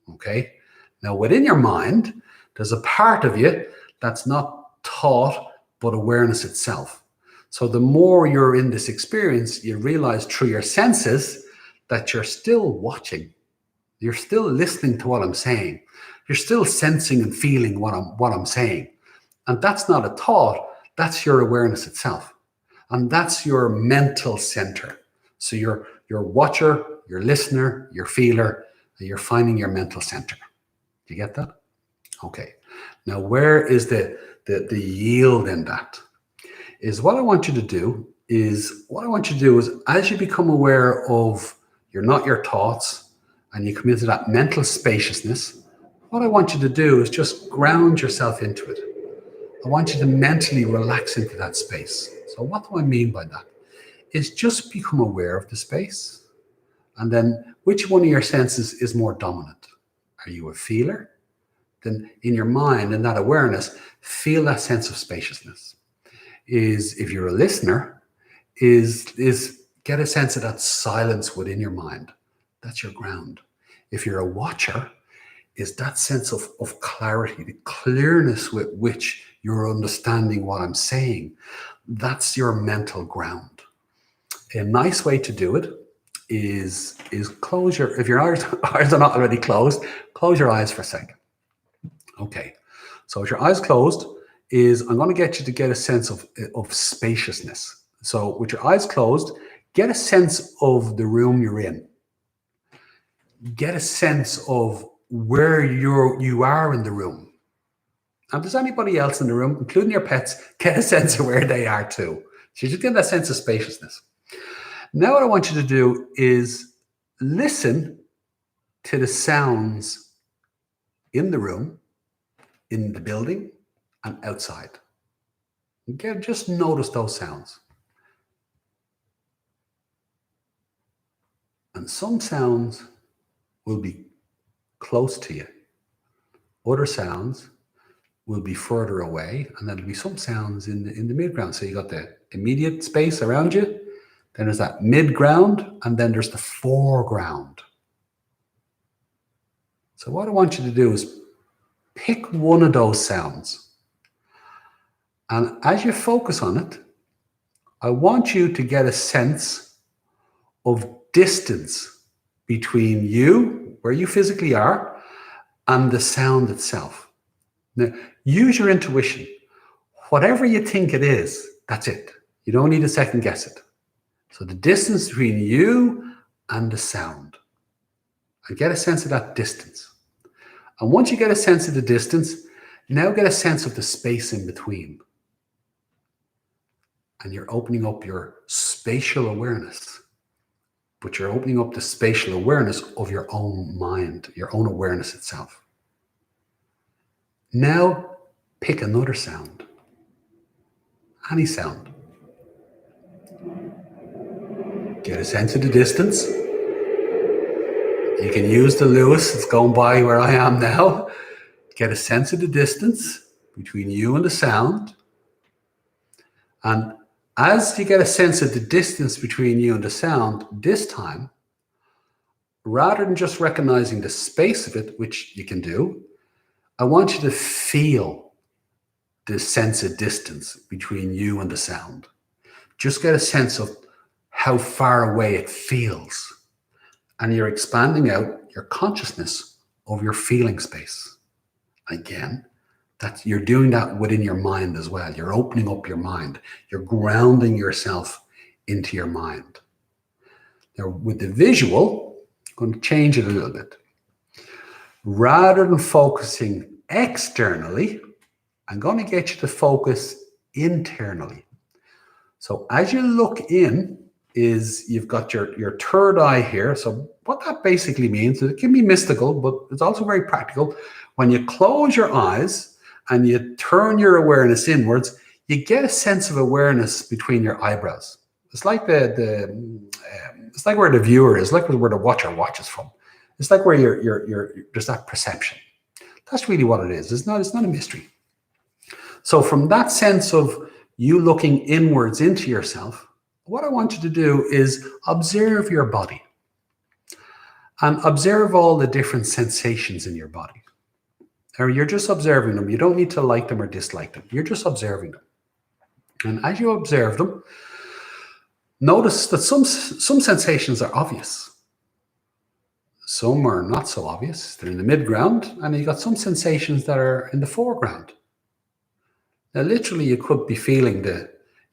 okay? Now, within your mind, there's a part of you that's not thought, but awareness itself. So the more you're in this experience, you realize through your senses that you're still watching. You're still listening to what I'm saying. You're still sensing and feeling what I'm saying. And that's not a thought, that's your awareness itself. And that's your mental center. So you're your watcher, your listener, your feeler, and you're finding your mental center. Do you get that? Okay. Now, where is the yield in that? Is what I want you to do is as you become aware of you're not your thoughts and you come into that mental spaciousness, what I want you to do is just ground yourself into it. I want you to mentally relax into that space. So what do I mean by that? Is just become aware of the space. And then which one of your senses is more dominant? Are you a feeler? Then in your mind and that awareness, feel that sense of spaciousness. Is if you're a listener, is get a sense of that silence within your mind. That's your ground. If you're a watcher, is that sense of clarity, the clearness with which you're understanding what I'm saying. That's your mental ground. A nice way to do it is close your, if your eyes are not already closed, close your eyes for a second. Okay, so with your eyes closed, I'm going to get you to get a sense of spaciousness. So with your eyes closed, get a sense of the room you're in. Get a sense of where you are in the room. And if there's anybody else in the room, including your pets, get a sense of where they are too. So you just get that sense of spaciousness. Now what I want you to do is listen to the sounds in the room, in the building, and outside. Okay, just notice those sounds. And some sounds will be close to you. Other sounds will be further away, and there'll be some sounds in the mid-ground. So you got the immediate space around you, then there's that mid-ground, and then there's the foreground. So what I want you to do is pick one of those sounds. And as you focus on it, I want you to get a sense of distance between you, where you physically are, and the sound itself. Now, use your intuition. Whatever you think it is, that's it. You don't need to second guess it. So the distance between you and the sound. And get a sense of that distance. And once you get a sense of the distance, now get a sense of the space in between. And you're opening up your spatial awareness. But you're opening up the spatial awareness of your own mind, your own awareness itself. Now, pick another sound. Any sound. Get a sense of the distance. You can use the Lewis, it's going by where I am now. Get a sense of the distance between you and the sound. And as you get a sense of the distance between you and the sound, this time, rather than just recognizing the space of it, which you can do, I want you to feel the sense of distance between you and the sound. Just get a sense of how far away it feels. And you're expanding out your consciousness over your feeling space. Again, that you're doing that within your mind as well. You're opening up your mind. You're grounding yourself into your mind. Now, with the visual, I'm going to change it a little bit. Rather than focusing externally, I'm going to get you to focus internally. So as you look in, you've got your third eye here. So what that basically means is it can be mystical, but it's also very practical. When you close your eyes and you turn your awareness inwards, you get a sense of awareness between your eyebrows. It's like it's like where the viewer is, like where the watcher watches from. It's like where there's that perception. That's really what it is. It's not a mystery. So from that sense of you looking inwards into yourself, what I want you to do is observe your body and observe all the different sensations in your body. Or you're just observing them. You don't need to like them or dislike them. You're just observing them. And as you observe them, notice that some sensations are obvious. Some are not so obvious. They're in the mid-ground, and you've got some sensations that are in the foreground. Now, literally, you could be feeling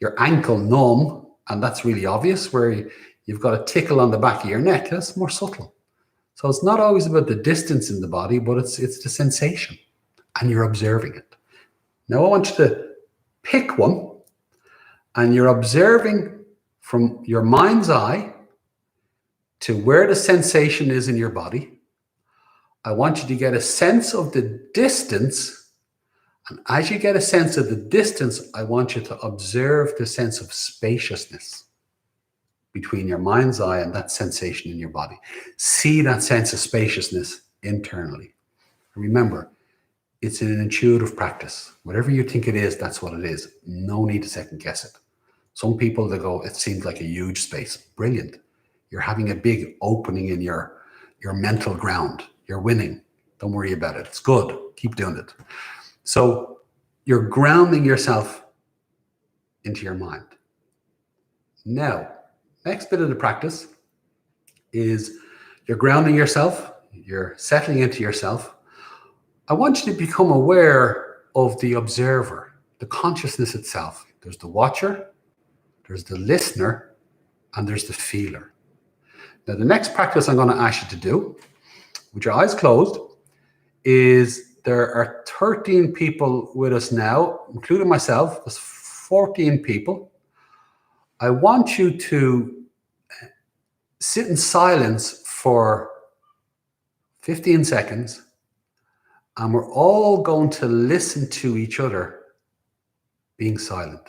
your ankle numb, and that's really obvious, where you've got a tickle on the back of your neck. That's more subtle. So it's not always about the distance in the body, but it's the sensation, and you're observing it. Now, I want you to pick one, and you're observing from your mind's eye to where the sensation is in your body. I want you to get a sense of the distance. And as you get a sense of the distance, I want you to observe the sense of spaciousness between your mind's eye and that sensation in your body. See that sense of spaciousness internally. Remember, it's an intuitive practice. Whatever you think it is, that's what it is. No need to second guess it. Some people, they go, it seems like a huge space. Brilliant. You're having a big opening in your mental ground. You're winning. Don't worry about it. It's good. Keep doing it. So you're grounding yourself into your mind. Now, next bit of the practice is you're grounding yourself. You're settling into yourself. I want you to become aware of the observer, the consciousness itself. There's the watcher, there's the listener, and there's the feeler. Now, the next practice I'm going to ask you to do, with your eyes closed, is there are 13 people with us now, including myself. There's 14 people. I want you to sit in silence for 15 seconds, and we're all going to listen to each other being silent.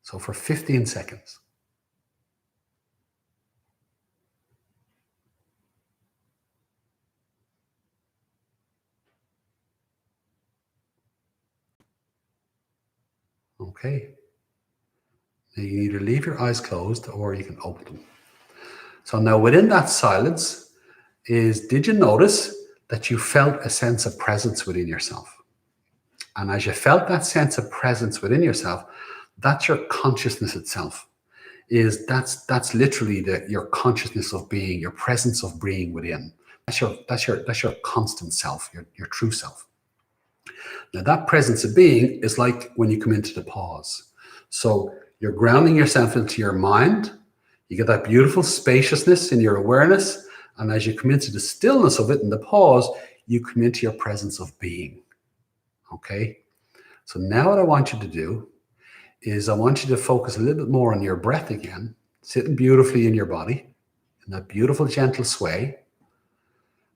So for 15 seconds. Okay. Now you either leave your eyes closed or you can open them. So now within that silence did you notice that you felt a sense of presence within yourself? And as you felt that sense of presence within yourself, that's your consciousness itself. That's literally your consciousness of being, your presence of being within. That's your constant self, your true self. Now that presence of being is like when you come into the pause. So you're grounding yourself into your mind. You get that beautiful spaciousness in your awareness. And as you come into the stillness of it in the pause, you come into your presence of being. Okay? So now what I want you to do is I want you to focus a little bit more on your breath again, sitting beautifully in your body, in that beautiful, gentle sway.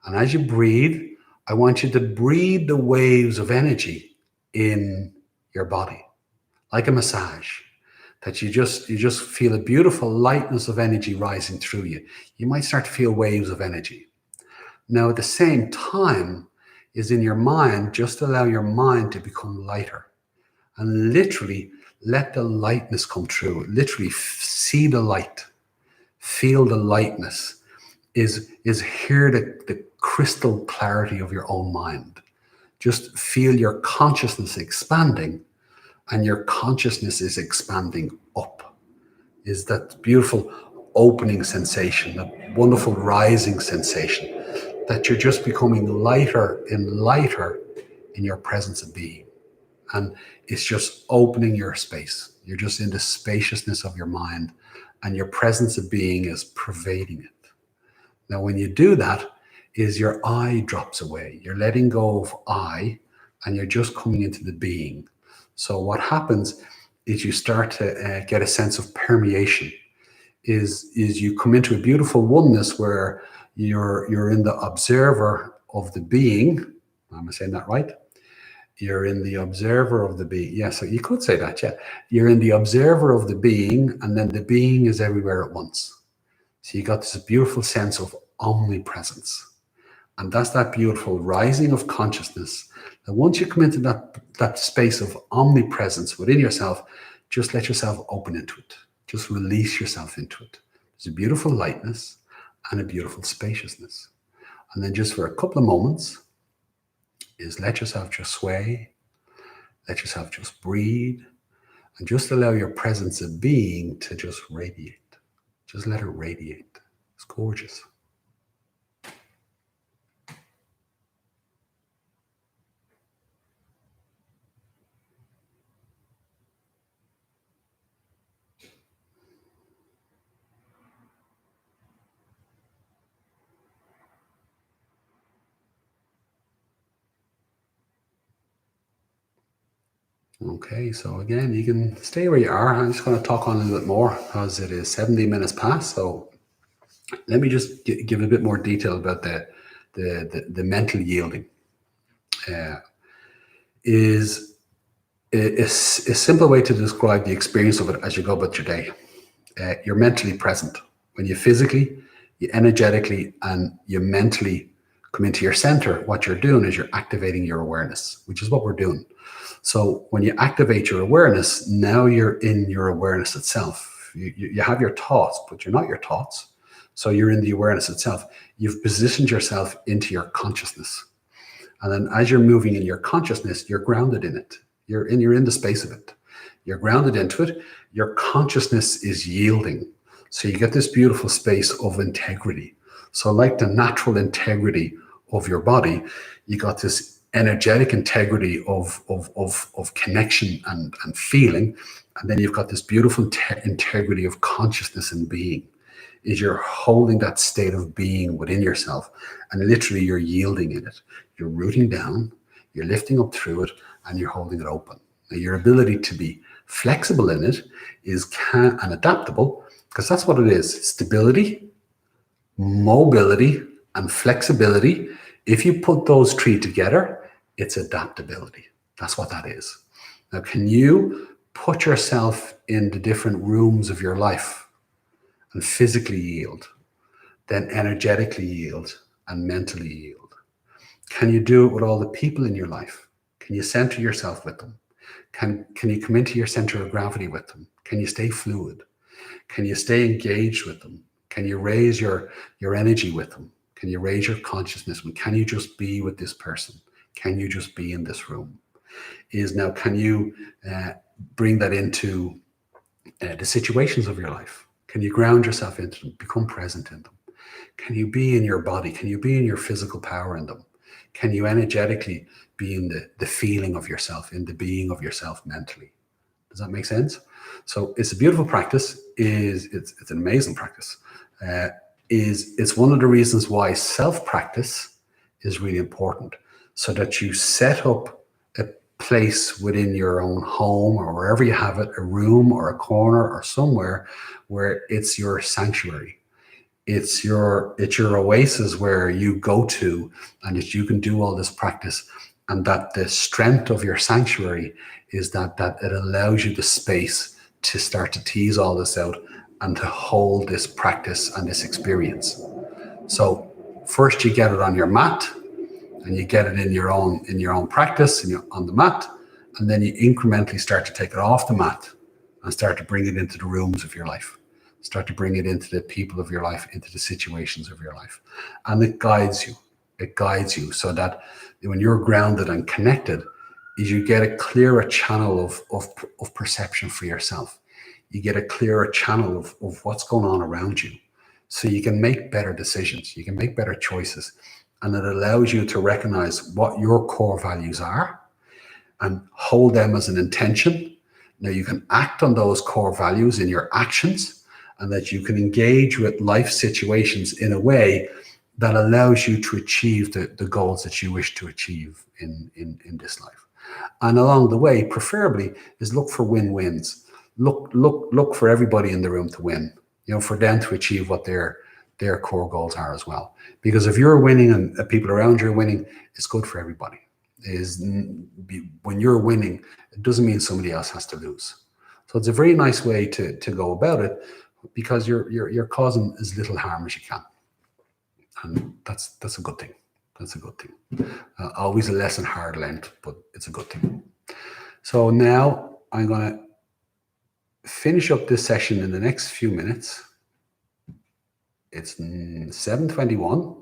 And as you breathe, I want you to breathe the waves of energy in your body, like a massage, that you just feel a beautiful lightness of energy rising through you. You might start to feel waves of energy. Now, at the same time, is in your mind, just allow your mind to become lighter and literally let the lightness come through. Literally see the light, feel the lightness. is hear the crystal clarity of your own mind. Just feel your consciousness expanding, and your consciousness is expanding up. Is that beautiful opening sensation, that wonderful rising sensation, that you're just becoming lighter and lighter in your presence of being. And it's just opening your space. You're just in the spaciousness of your mind, and your presence of being is pervading it. Now, when you do that, is your I drops away. You're letting go of I, and you're just coming into the being. So what happens is you start to get a sense of permeation. Is you come into a beautiful oneness where you're in the observer of the being. Am I saying that right? You're in the observer of the being. Yeah, so you could say that, yeah. You're in the observer of the being, and then the being is everywhere at once. So you got this beautiful sense of omnipresence. And that's that beautiful rising of consciousness. And once you come into that space of omnipresence within yourself, just let yourself open into it. Just release yourself into it. There's a beautiful lightness and a beautiful spaciousness. And then just for a couple of moments, is let yourself just sway, let yourself just breathe, and just allow your presence of being to just radiate. Just let it radiate. It's gorgeous. Okay, so again, you can stay where you are. I'm just going to talk on a little bit more because it is 70 minutes past. So let me just give a bit more detail about the mental yielding. Is a simple way to describe the experience of it as you go about your day. You're mentally present. When you physically, you energetically, and you mentally come into your center, what you're doing is you're activating your awareness, which is what we're doing. So when you activate your awareness, now you're in your awareness itself. You have your thoughts, but you're not your thoughts. So you're in the awareness itself. You've positioned yourself into your consciousness. And then as you're moving in your consciousness, you're grounded in it. You're in the space of it. You're grounded into it. Your consciousness is yielding. So you get this beautiful space of integrity. So like the natural integrity of your body, you got this energetic integrity of connection and feeling. And then you've got this beautiful integrity of consciousness and being. Is you're holding that state of being within yourself, and literally you're yielding in it. You're rooting down, you're lifting up through it, and you're holding it open. Now, your ability to be flexible in it is and adaptable, because that's what it is. Stability, mobility, and flexibility. If you put those three together, it's adaptability. That's what that is. Now, can you put yourself in the different rooms of your life and physically yield, then energetically yield, and mentally yield? Can you do it with all the people in your life? Can you center yourself with them? Can you come into your center of gravity with them? Can you stay fluid? Can you stay engaged with them? Can you raise your energy with them? Can you raise your consciousness? Can you just be with this person? Can you just be in this room? Can you bring that into the situations of your life? Can you ground yourself into them, become present in them? Can you be in your body? Can you be in your physical power in them? Can you energetically be in the feeling of yourself, in the being of yourself mentally? Does that make sense? So it's a beautiful practice. It's an amazing practice. It's one of the reasons why self-practice is really important, so that you set up a place within your own home or wherever you have it, a room or a corner or somewhere where it's your sanctuary. It's your oasis where you go to, and that you can do all this practice, and that the strength of your sanctuary is that it allows you the space to start to tease all this out and to hold this practice and this experience. So first you get it on your mat, and you get it in your own practice and on the mat, and then you incrementally start to take it off the mat and start to bring it into the rooms of your life. Start to bring it into the people of your life, into the situations of your life. And it guides you. It guides you so that when you're grounded and connected, is you get a clearer channel of perception for yourself. You get a clearer channel of what's going on around you. So you can make better decisions. You can make better choices. And it allows you to recognize what your core values are and hold them as an intention. Now you can act on those core values in your actions, and that you can engage with life situations in a way that allows you to achieve the goals that you wish to achieve in this life. And along the way, preferably, is look for win-wins. Look for everybody in the room to win, for them to achieve what their core goals are as well. Because if you're winning and people around you are winning, it's good for everybody. When you're winning, it doesn't mean somebody else has to lose. So it's a very nice way to go about it, because you're causing as little harm as you can. And that's a good thing. That's a good thing. Always a lesson hard learned, but it's a good thing. So now I'm going to finish up this session in the next few minutes. It's 7:21.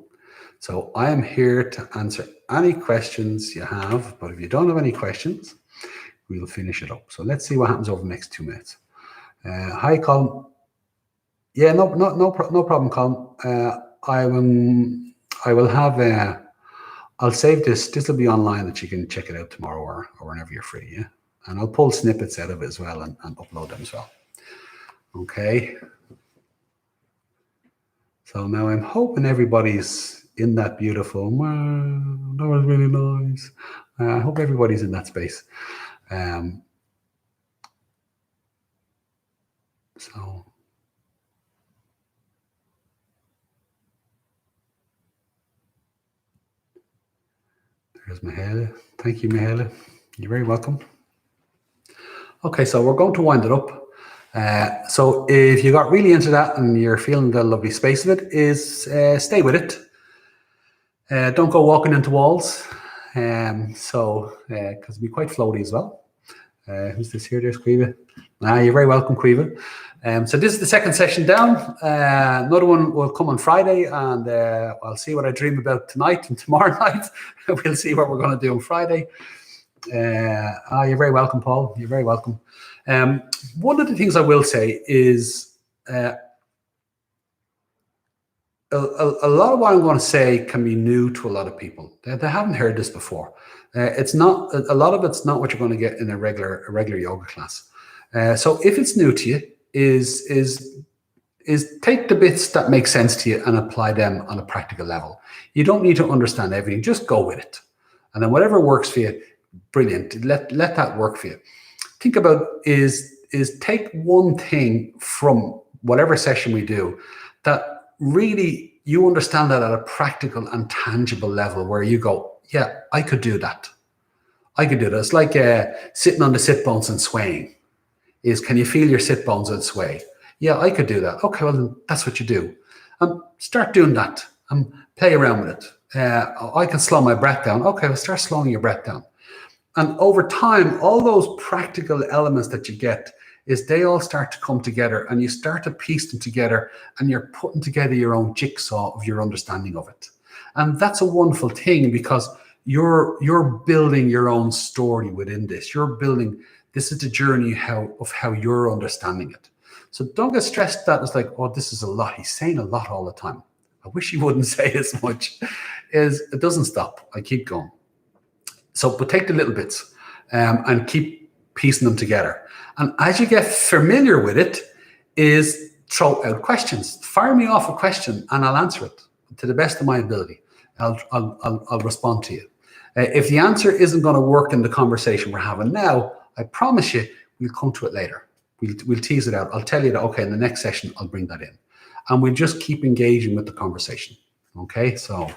So I am here to answer any questions you have, but if you don't have any questions, we'll finish it up. So let's see what happens over the next 2 minutes. Hi, Colin. Yeah, no problem, Colin. I will have I'll save this. This will be online that you can check it out tomorrow or whenever you're free. Yeah, and I'll pull snippets out of it as well and upload them as well. Okay. So now I'm hoping everybody's in that beautiful. That was really nice. I hope everybody's in that space. So. There's Mihaela. Thank you, Mihaela. You're very welcome. Okay, so we're going to wind it up. So if you got really into that and you're feeling the lovely space of it, is stay with it. Don't go walking into walls. Because it'll be quite floaty as well. Who's this here? There's Quiva. You're very welcome, Quiva. So this is the second session down. Another one will come on Friday, and I'll see what I dream about tonight and tomorrow night. We'll see what we're going to do on Friday. You're very welcome, Paul. You're very welcome. One of the things I will say is a lot of what I'm going to say can be new to a lot of people. They haven't heard this before. It's not a lot of it's not what you're going to get in a regular yoga class. So if it's new to you, is take the bits that make sense to you and apply them on a practical level. You don't need to understand everything. Just go with it, and then whatever works for you, brilliant. Let that work for you. Think about is take one thing from whatever session we do that really you understand that at a practical and tangible level, where you go, yeah, I could do that. I could do that. It's like sitting on the sit bones and swaying. Can you feel your sit bones and sway? Yeah, I could do that. Okay, well, then that's what you do. Start doing that and play around with it. I can slow my breath down. Okay, well, start slowing your breath down. And over time, all those practical elements that you get is they all start to come together, and you start to piece them together, and you're putting together your own jigsaw of your understanding of it. And that's a wonderful thing, because you're building your own story within this. This is the journey of how you're understanding it. So don't get stressed that it's like, oh, this is a lot. He's saying a lot all the time. I wish he wouldn't say as much. It doesn't stop. I keep going. So, but take the little bits and keep piecing them together. And as you get familiar with it, is throw out questions. Fire me off a question and I'll answer it to the best of my ability. I'll respond to you. If the answer isn't going to work in the conversation we're having now, I promise you, we'll come to it later. We'll tease it out. I'll tell you that, okay, in the next session, I'll bring that in. And we'll just keep engaging with the conversation. Okay, so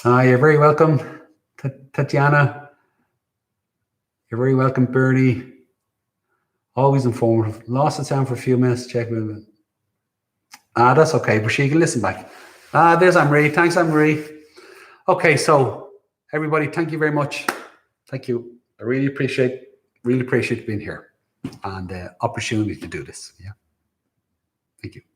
you're very welcome, Tatiana. You're very welcome, Bernie. Always informative. Lost the sound for a few minutes. Check with it. That's okay, but she can listen back. There's Anne-Marie. Thanks, Anne-Marie. Okay, so everybody, thank you very much. Thank you. I really appreciate being here and the opportunity to do this. Yeah. Thank you.